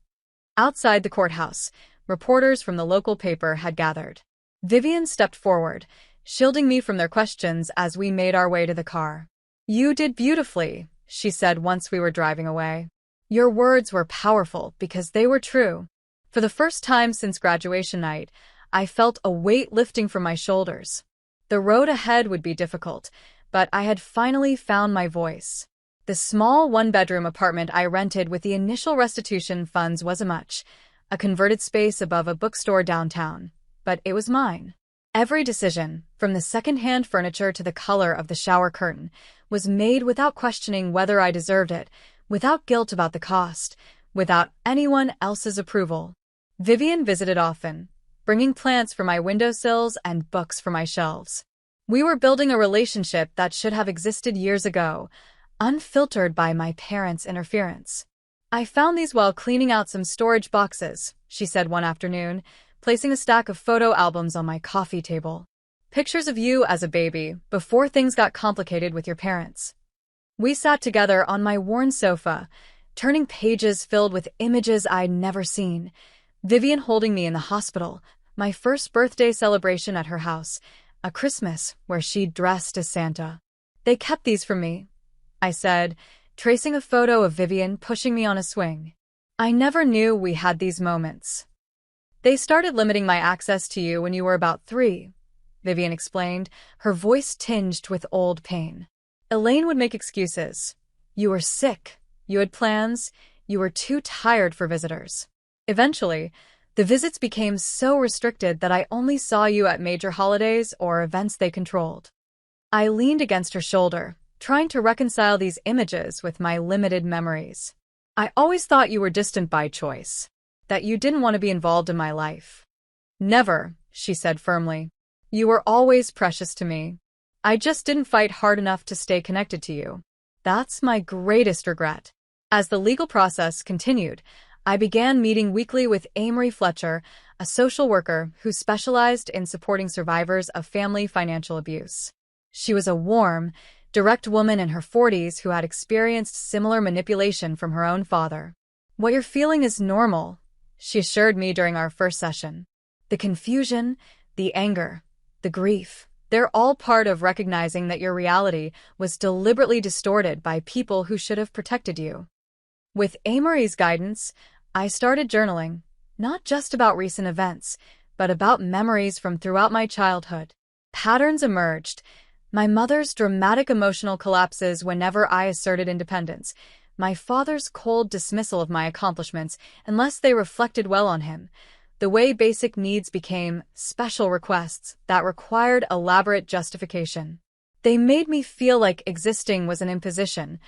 Outside the courthouse, reporters from the local paper had gathered. Vivian stepped forward, shielding me from their questions as we made our way to the car. You did beautifully, she said once we were driving away. Your words were powerful because they were true. For the first time since graduation night, I felt a weight lifting from my shoulders. The road ahead would be difficult, but I had finally found my voice. The small one-bedroom apartment I rented with the initial restitution funds was a much, a converted space above a bookstore downtown, but it was mine. Every decision, from the second-hand furniture to the color of the shower curtain, was made without questioning whether I deserved it, without guilt about the cost, without anyone else's approval. Vivian visited often, bringing plants for my windowsills and books for my shelves. We were building a relationship that should have existed years ago, unfiltered by my parents' interference. I found these while cleaning out some storage boxes, she said one afternoon, placing a stack of photo albums on my coffee table. Pictures of you as a baby, before things got complicated with your parents. We sat together on my worn sofa, turning pages filled with images I'd never seen. Vivian holding me in the hospital, my first birthday celebration at her house, a Christmas where she'd dressed as Santa. They kept these from me, I said, tracing a photo of Vivian pushing me on a swing. I never knew we had these moments. They started limiting my access to you when you were about 3, Vivian explained, her voice tinged with old pain. Elaine would make excuses. You were sick, you had plans, you were too tired for visitors. Eventually, the visits became so restricted that I only saw you at major holidays or events they controlled. I leaned against her shoulder, trying to reconcile these images with my limited memories. I always thought you were distant by choice, that you didn't want to be involved in my life. Never, she said firmly. You were always precious to me. I just didn't fight hard enough to stay connected to you. That's my greatest regret. As the legal process continued, I began meeting weekly with Amory Fletcher, a social worker who specialized in supporting survivors of family financial abuse. She was a warm, direct woman in her 40s who had experienced similar manipulation from her own father. What you're feeling is normal, she assured me during our first session. The confusion, the anger, the grief, they're all part of recognizing that your reality was deliberately distorted by people who should have protected you. With Amory's guidance, I started journaling, not just about recent events, but about memories from throughout my childhood. Patterns emerged. My mother's dramatic emotional collapses whenever I asserted independence, my father's cold dismissal of my accomplishments unless they reflected well on him, the way basic needs became special requests that required elaborate justification. They made me feel like existing was an imposition,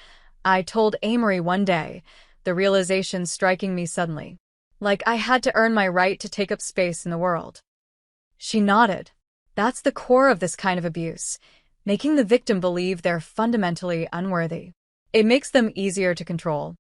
I told Amory one day, the realization striking me suddenly. Like I had to earn my right to take up space in the world. She nodded. That's the core of this kind of abuse, making the victim believe they're fundamentally unworthy. It makes them easier to control.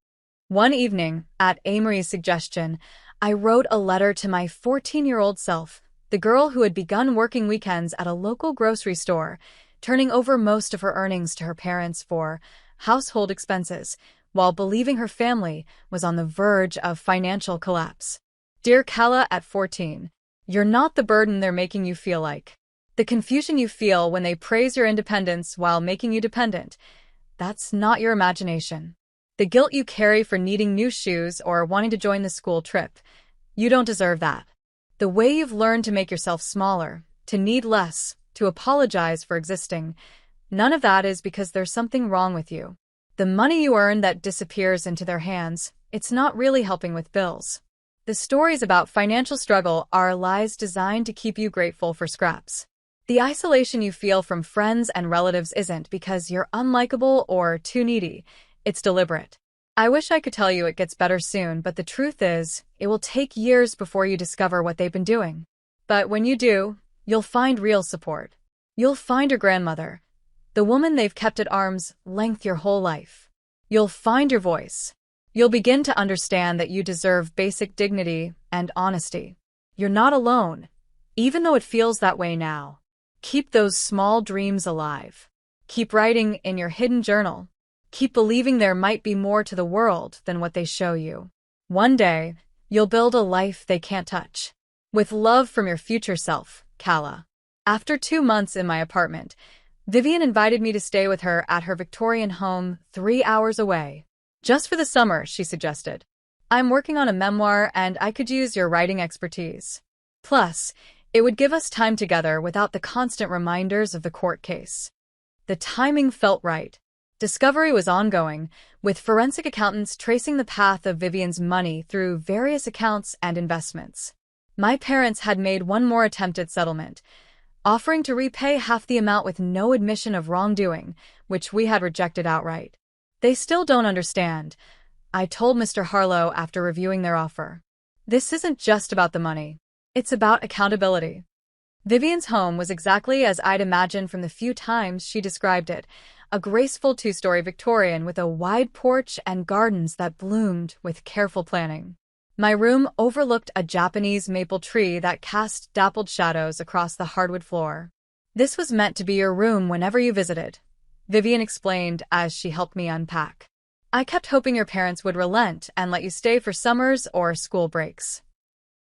One evening, at Amory's suggestion, I wrote a letter to my 14-year-old self, the girl who had begun working weekends at a local grocery store, turning over most of her earnings to her parents for household expenses, while believing her family was on the verge of financial collapse. Dear Kala at 14, you're not the burden they're making you feel like. The confusion you feel when they praise your independence while making you dependent, that's not your imagination. The guilt you carry for needing new shoes or wanting to join the school trip, you don't deserve that. The way you've learned to make yourself smaller, to need less, to apologize for existing, none of that is because there's something wrong with you. The money you earn that disappears into their hands, it's not really helping with bills. The stories about financial struggle are lies designed to keep you grateful for scraps. The isolation you feel from friends and relatives isn't because you're unlikable or too needy. It's deliberate. I wish I could tell you it gets better soon, but the truth is, it will take years before you discover what they've been doing. But when you do, you'll find real support. You'll find your grandmother, the woman they've kept at arm's length your whole life. You'll find your voice. You'll begin to understand that you deserve basic dignity and honesty. You're not alone, even though it feels that way now. Keep those small dreams alive. Keep writing in your hidden journal. Keep believing there might be more to the world than what they show you. One day, you'll build a life they can't touch. With love from your future self, Kala. After 2 months in my apartment, Vivian invited me to stay with her at her Victorian home 3 hours away. Just for the summer, she suggested. I'm working on a memoir and I could use your writing expertise. Plus, it would give us time together without the constant reminders of the court case. The timing felt right. Discovery was ongoing, with forensic accountants tracing the path of Vivian's money through various accounts and investments. My parents had made one more attempt at settlement, offering to repay half the amount with no admission of wrongdoing, which we had rejected outright. They still don't understand, I told Mr. Harlow after reviewing their offer. This isn't just about the money. It's about accountability. Vivian's home was exactly as I'd imagined from the few times she described it, a graceful 2-story Victorian with a wide porch and gardens that bloomed with careful planning. My room overlooked a Japanese maple tree that cast dappled shadows across the hardwood floor. This was meant to be your room whenever you visited, Vivian explained as she helped me unpack. I kept hoping your parents would relent and let you stay for summers or school breaks.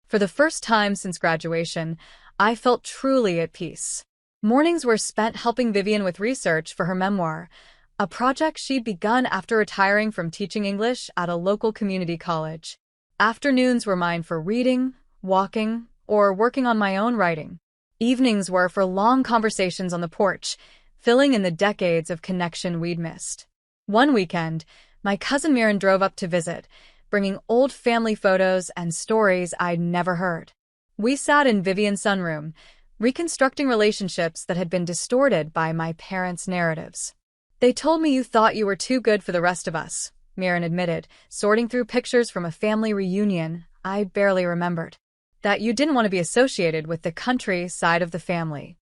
For the first time since graduation, I felt truly at peace. Mornings were spent helping Vivian with research for her memoir, a project she'd begun after retiring from teaching English at a local community college. Afternoons were mine for reading, walking, or working on my own writing. Evenings were for long conversations on the porch, filling in the decades of connection we'd missed. One weekend, my cousin Mirren drove up to visit, bringing old family photos and stories I'd never heard. We sat in Vivian's sunroom, reconstructing relationships that had been distorted by my parents' narratives. They told me you thought you were too good for the rest of us, Mirren admitted, sorting through pictures from a family reunion I barely remembered. That you didn't want to be associated with the country side of the family.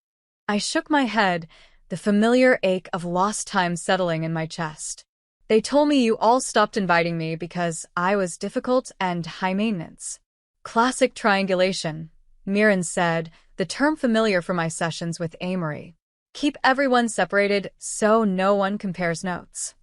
I shook my head, the familiar ache of lost time settling in my chest. They told me you all stopped inviting me because I was difficult and high maintenance. Classic triangulation, Mirren said, the term familiar for my sessions with Amory. Keep everyone separated so no one compares notes.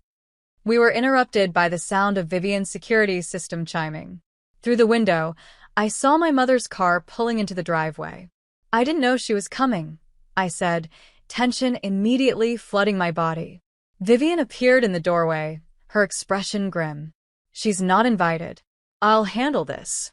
We were interrupted by the sound of Vivian's security system chiming. Through the window, I saw my mother's car pulling into the driveway. I didn't know she was coming, I said, tension immediately flooding my body. Vivian appeared in the doorway, her expression grim. She's not invited. I'll handle this.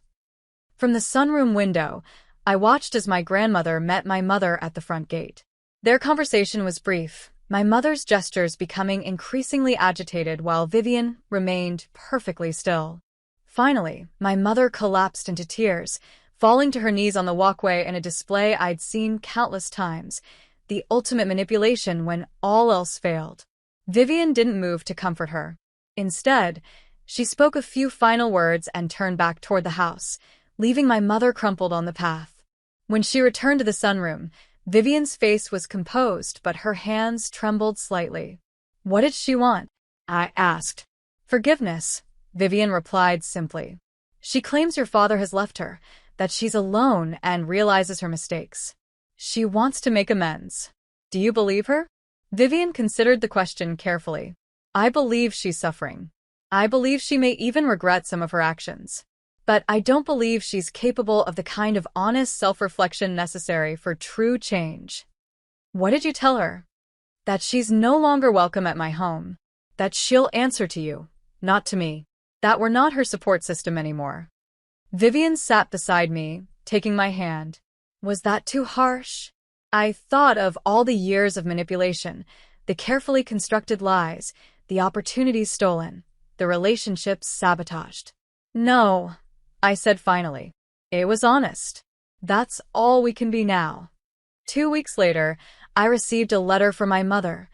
From the sunroom window, I watched as my grandmother met my mother at the front gate. Their conversation was brief, my mother's gestures becoming increasingly agitated while Vivian remained perfectly still. Finally, my mother collapsed into tears, falling to her knees on the walkway in a display I'd seen countless times, the ultimate manipulation when all else failed. Vivian didn't move to comfort her. Instead, she spoke a few final words and turned back toward the house, leaving my mother crumpled on the path. When she returned to the sunroom, Vivian's face was composed, but her hands trembled slightly. What did she want? I asked. Forgiveness, Vivian replied simply. She claims your father has left her, that she's alone and realizes her mistakes. She wants to make amends. Do you believe her? Vivian considered the question carefully. I believe she's suffering. I believe she may even regret some of her actions. But I don't believe she's capable of the kind of honest self-reflection necessary for true change. What did you tell her? That she's no longer welcome at my home. That she'll answer to you, not to me. That we're not her support system anymore. Vivian sat beside me, taking my hand. Was that too harsh? I thought of all the years of manipulation, the carefully constructed lies, the opportunities stolen, the relationships sabotaged. No, I said finally. It was honest. That's all we can be now. 2 weeks later, I received a letter from my mother,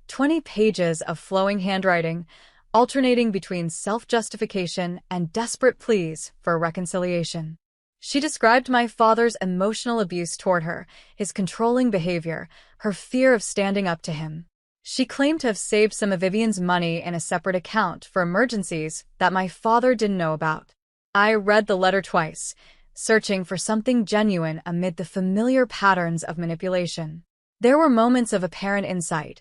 20 pages of flowing handwriting, alternating between self-justification and desperate pleas for reconciliation. She described my father's emotional abuse toward her, his controlling behavior, her fear of standing up to him. She claimed to have saved some of Vivian's money in a separate account for emergencies that my father didn't know about. I read the letter twice, searching for something genuine amid the familiar patterns of manipulation. There were moments of apparent insight,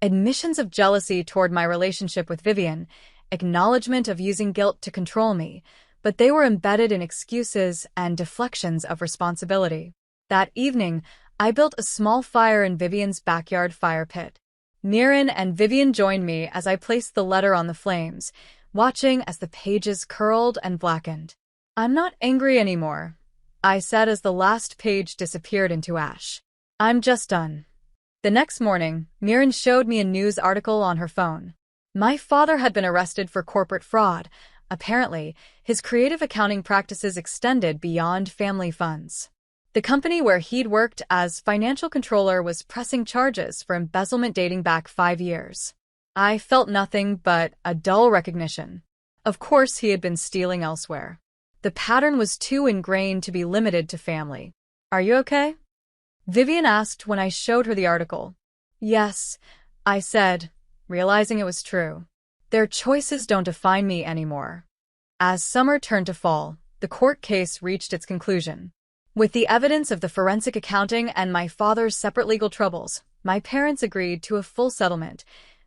admissions of jealousy toward my relationship with Vivian, acknowledgement of using guilt to control me, but they were embedded in excuses and deflections of responsibility. That evening, I built a small fire in Vivian's backyard fire pit. Mirren and Vivian joined me as I placed the letter on the flames, watching as the pages curled and blackened. "I'm not angry anymore," I said as the last page disappeared into ash. "I'm just done." The next morning, Mirren showed me a news article on her phone. My father had been arrested for corporate fraud. Apparently, his creative accounting practices extended beyond family funds. The company where he'd worked as financial controller was pressing charges for embezzlement dating back 5 years. I felt nothing but a dull recognition. Of course, he had been stealing elsewhere. The pattern was too ingrained to be limited to family. "Are you okay?" Vivian asked when I showed her the article. "Yes," I said, realizing it was true. Their choices don't define me anymore. As summer turned to fall, the court case reached its conclusion. With the evidence of the forensic accounting and my father's separate legal troubles, my parents agreed to a full settlement,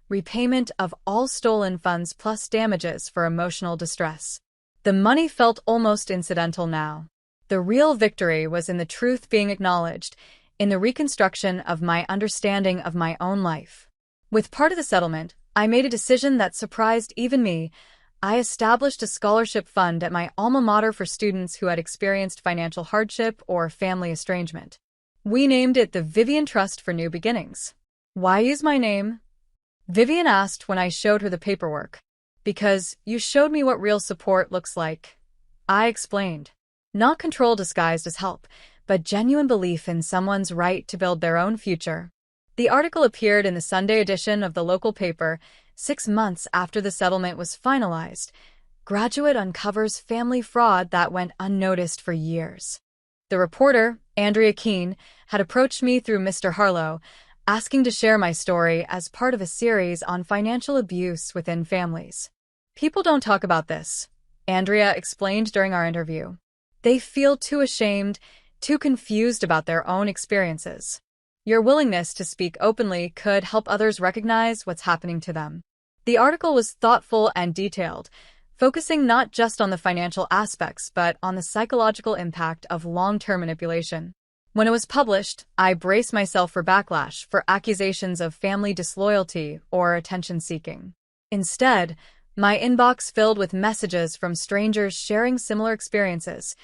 repayment of all stolen funds plus damages for emotional distress. The money felt almost incidental now. The real victory was in the truth being acknowledged, in the reconstruction of my understanding of my own life. With part of the settlement, I made a decision that surprised even me. I established a scholarship fund at my alma mater for students who had experienced financial hardship or family estrangement. We named it the Vivian Trust for New Beginnings. "Why use my name?" Vivian asked when I showed her the paperwork. "Because you showed me what real support looks like," I explained. Not control disguised as help, but genuine belief in someone's right to build their own future. The article appeared in the Sunday edition of the local paper 6 months after the settlement was finalized. Graduate uncovers family fraud that went unnoticed for years. The reporter, Andrea Keene, had approached me through Mr. Harlow, asking to share my story as part of a series on financial abuse within families. "People don't talk about this," Andrea explained during our interview. "They feel too ashamed, too confused about their own experiences. Your willingness to speak openly could help others recognize what's happening to them." The article was thoughtful and detailed, focusing not just on the financial aspects but on the psychological impact of long-term manipulation. When it was published, I braced myself for backlash, for accusations of family disloyalty or attention-seeking. Instead, my inbox filled with messages from strangers sharing similar experiences.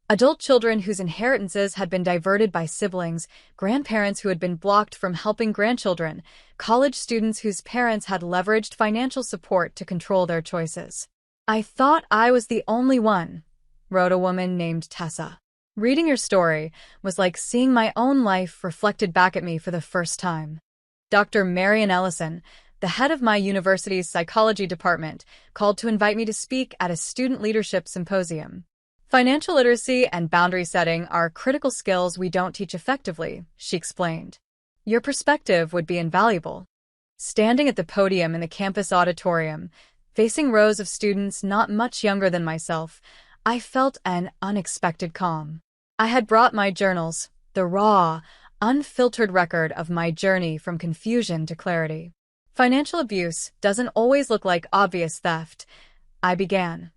Adult children whose inheritances had been diverted by siblings, grandparents who had been blocked from helping grandchildren, college students whose parents had leveraged financial support to control their choices. "I thought I was the only one," wrote a woman named Tessa. "Reading your story was like seeing my own life reflected back at me for the first time." Dr. Marian Ellison, the head of my university's psychology department, called to invite me to speak at a student leadership symposium. "Financial literacy and boundary setting are critical skills we don't teach effectively," she explained. "Your perspective would be invaluable." Standing at the podium in the campus auditorium, facing rows of students not much younger than myself, I felt an unexpected calm. I had brought my journals, the raw, unfiltered record of my journey from confusion to clarity. "Financial abuse doesn't always look like obvious theft," I began,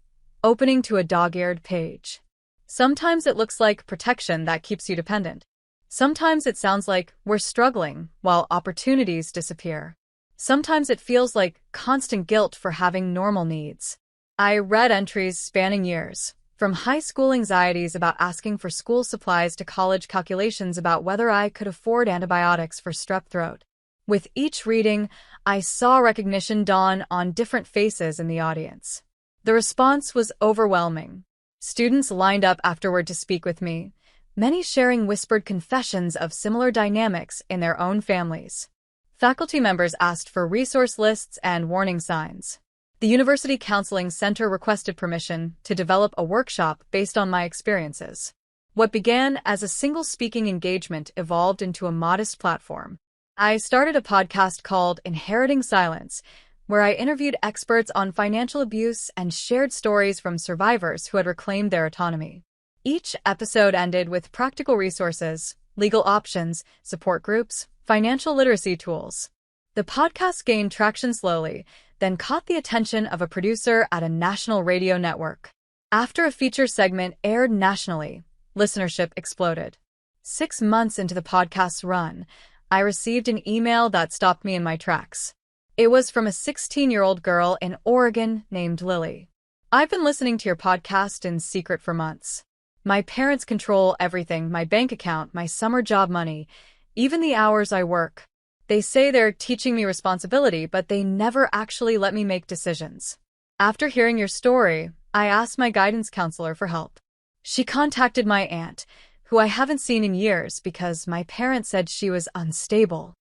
opening to a dog-eared page. "Sometimes it looks like protection that keeps you dependent. Sometimes it sounds like we're struggling while opportunities disappear. Sometimes it feels like constant guilt for having normal needs." I read entries spanning years, from high school anxieties about asking for school supplies to college calculations about whether I could afford antibiotics for strep throat. With each reading, I saw recognition dawn on different faces in the audience. The response was overwhelming. Students lined up afterward to speak with me, many sharing whispered confessions of similar dynamics in their own families. Faculty members asked for resource lists and warning signs. The University Counseling Center requested permission to develop a workshop based on my experiences. What began as a single speaking engagement evolved into a modest platform. I started a podcast called Inheriting Silence, where I interviewed experts on financial abuse and shared stories from survivors who had reclaimed their autonomy. Each episode ended with practical resources, legal options, support groups, financial literacy tools. The podcast gained traction slowly, then caught the attention of a producer at a national radio network. After a feature segment aired nationally, listenership exploded. 6 months into the podcast's run, I received an email that stopped me in my tracks. It was from a 16-year-old girl in Oregon named Lily. "I've been listening to your podcast in secret for months. My parents control everything, my bank account, my summer job money, even the hours I work. They say they're teaching me responsibility, but they never actually let me make decisions. After hearing your story, I asked my guidance counselor for help. She contacted my aunt, who I haven't seen in years because my parents said she was unstable.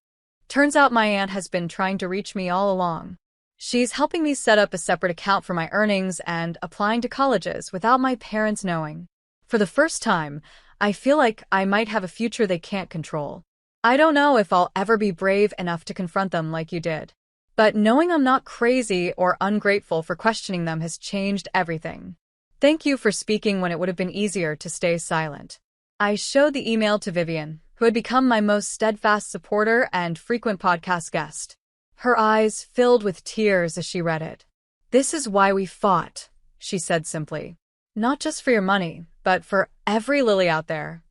Turns out my aunt has been trying to reach me all along. She's helping me set up a separate account for my earnings and applying to colleges without my parents knowing. For the first time, I feel like I might have a future they can't control. I don't know if I'll ever be brave enough to confront them like you did. But knowing I'm not crazy or ungrateful for questioning them has changed everything. Thank you for speaking when it would have been easier to stay silent." I showed the email to Vivian, who had become my most steadfast supporter and frequent podcast guest. Her eyes filled with tears as she read it. "This is why we fought," she said simply. "Not just for your money, but for every Lily out there."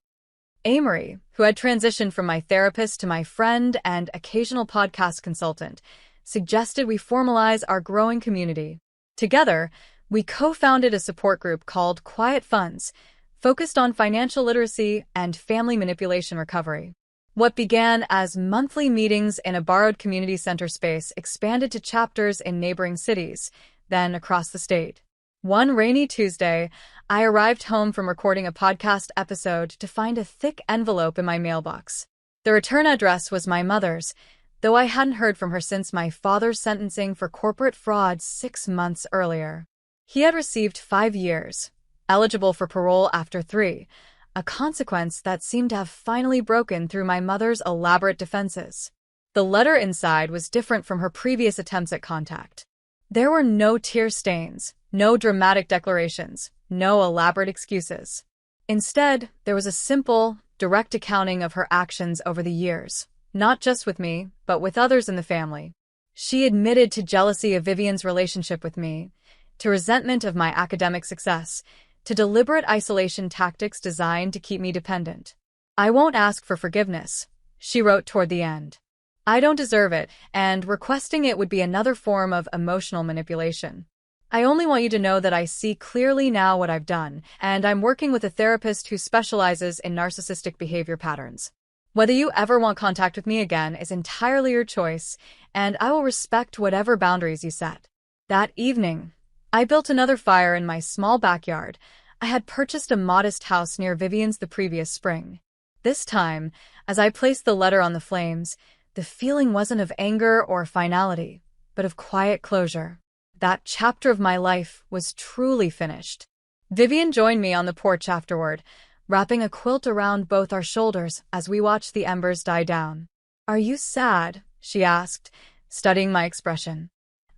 Amory, who had transitioned from my therapist to my friend and occasional podcast consultant, suggested we formalize our growing community. Together, we co-founded a support group called Quiet Funds, focused on financial literacy and family manipulation recovery. What began as monthly meetings in a borrowed community center space expanded to chapters in neighboring cities, then across the state. One rainy Tuesday, I arrived home from recording a podcast episode to find a thick envelope in my mailbox. The return address was my mother's, though I hadn't heard from her since my father's sentencing for corporate fraud 6 months earlier. He had received 5 years, eligible for parole after 3, a consequence that seemed to have finally broken through my mother's elaborate defenses. The letter inside was different from her previous attempts at contact. There were no tear stains, no dramatic declarations, no elaborate excuses. Instead, there was a simple, direct accounting of her actions over the years, not just with me, but with others in the family. She admitted to jealousy of Vivian's relationship with me, to resentment of my academic success, to deliberate isolation tactics designed to keep me dependent. "I won't ask for forgiveness," she wrote toward the end. "I don't deserve it, and requesting it would be another form of emotional manipulation. I only want you to know that I see clearly now what I've done, and I'm working with a therapist who specializes in narcissistic behavior patterns. Whether you ever want contact with me again is entirely your choice, and I will respect whatever boundaries you set." That evening, I built another fire in my small backyard. I had purchased a modest house near Vivian's the previous spring. This time, as I placed the letter on the flames, the feeling wasn't of anger or finality, but of quiet closure. That chapter of my life was truly finished. Vivian joined me on the porch afterward, wrapping a quilt around both our shoulders as we watched the embers die down. "Are you sad?" she asked, studying my expression.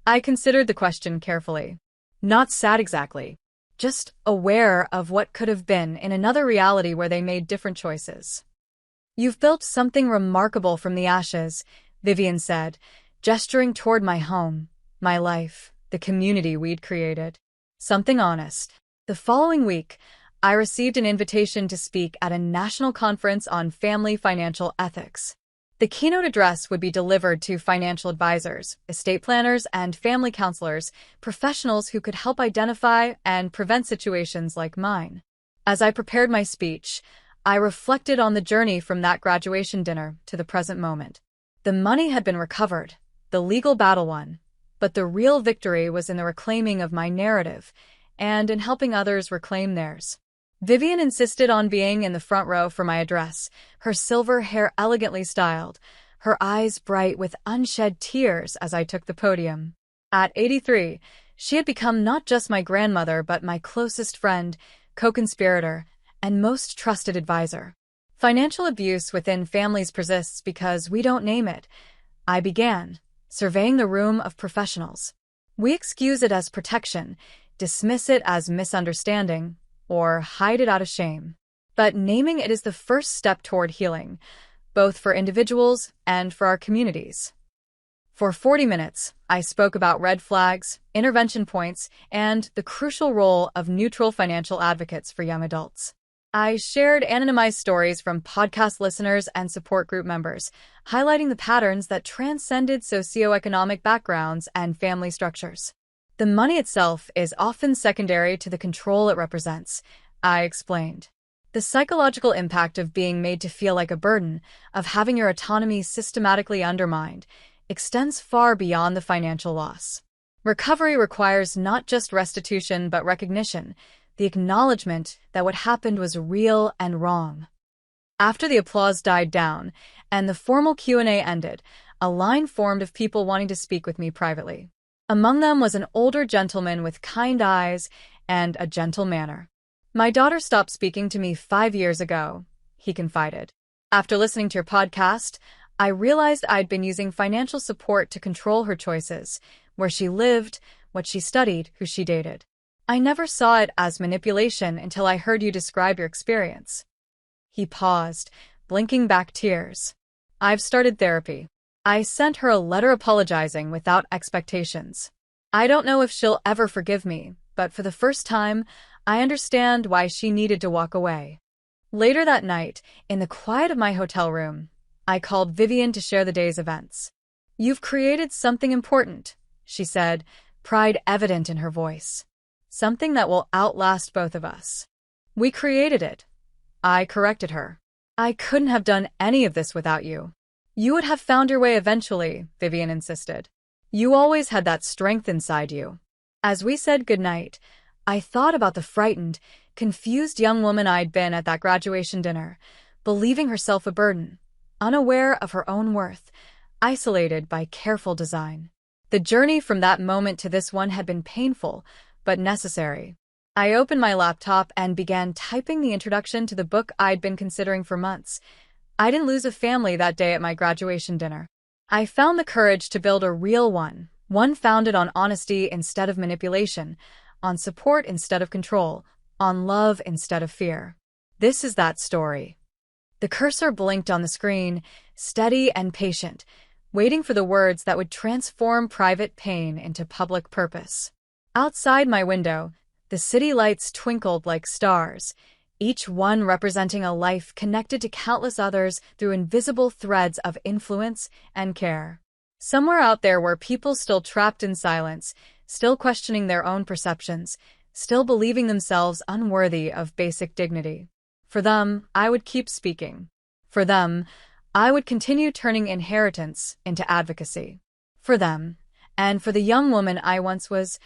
I considered the question carefully. Not sad exactly, just aware of what could have been in another reality where they made different choices. "You've built something remarkable from the ashes," Vivian said, gesturing toward my home, my life, the community we'd created. Something honest. The following week, I received an invitation to speak at a national conference on family financial ethics. The keynote address would be delivered to financial advisors, estate planners, and family counselors, professionals who could help identify and prevent situations like mine. As I prepared my speech, I reflected on the journey from that graduation dinner to the present moment. The money had been recovered, the legal battle won, but the real victory was in the reclaiming of my narrative and in helping others reclaim theirs. Vivian insisted on being in the front row for my address, her silver hair elegantly styled, her eyes bright with unshed tears as I took the podium. At 83, she had become not just my grandmother but my closest friend, co-conspirator, and most trusted advisor. Financial abuse within families persists because we don't name it. I began, surveying the room of professionals. We excuse it as protection, dismiss it as misunderstanding, or hide it out of shame. But naming it is the first step toward healing, both for individuals and for our communities. For 40 minutes, I spoke about red flags, intervention points, and the crucial role of neutral financial advocates for young adults. I shared anonymized stories from podcast listeners and support group members, highlighting the patterns that transcended socioeconomic backgrounds and family structures. The money itself is often secondary to the control it represents, I explained. The psychological impact of being made to feel like a burden, of having your autonomy systematically undermined, extends far beyond the financial loss. Recovery requires not just restitution but recognition, the acknowledgement that what happened was real and wrong. After the applause died down and the formal Q&A ended, a line formed of people wanting to speak with me privately. Among them was an older gentleman with kind eyes and a gentle manner. "My daughter stopped speaking to me 5 years ago," he confided. "After listening to your podcast, I realized I'd been using financial support to control her choices, where she lived, what she studied, who she dated. I never saw it as manipulation until I heard you describe your experience." He paused, blinking back tears. "I've started therapy. I sent her a letter apologizing without expectations. I don't know if she'll ever forgive me, but for the first time, I understand why she needed to walk away." Later that night, in the quiet of my hotel room, I called Vivian to share the day's events. "You've created something important," she said, pride evident in her voice. "Something that will outlast both of us." "We created it." I corrected her. "I couldn't have done any of this without you." "You would have found your way eventually," Vivian insisted. "You always had that strength inside you." As we said goodnight, I thought about the frightened, confused young woman I'd been at that graduation dinner, believing herself a burden, unaware of her own worth, isolated by careful design. The journey from that moment to this one had been painful, but necessary. I opened my laptop and began typing the introduction to the book I'd been considering for months. I didn't lose a family that day at my graduation dinner. I found the courage to build a real one founded on honesty instead of manipulation, on support instead of control, on love instead of fear. This is that story. The cursor blinked on the screen, steady and patient, waiting for the words that would transform private pain into public purpose. Outside my window, the city lights twinkled like stars, each one representing a life connected to countless others through invisible threads of influence and care. Somewhere out there were people still trapped in silence, still questioning their own perceptions, still believing themselves unworthy of basic dignity. For them, I would keep speaking. For them, I would continue turning inheritance into advocacy. For them, and for the young woman I once was,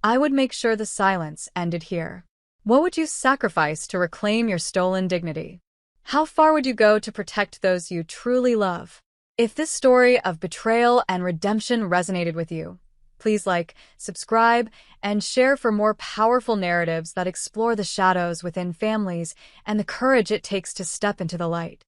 I would make sure the silence ended here. What would you sacrifice to reclaim your stolen dignity? How far would you go to protect those you truly love? If this story of betrayal and redemption resonated with you, please like, subscribe, and share for more powerful narratives that explore the shadows within families and the courage it takes to step into the light.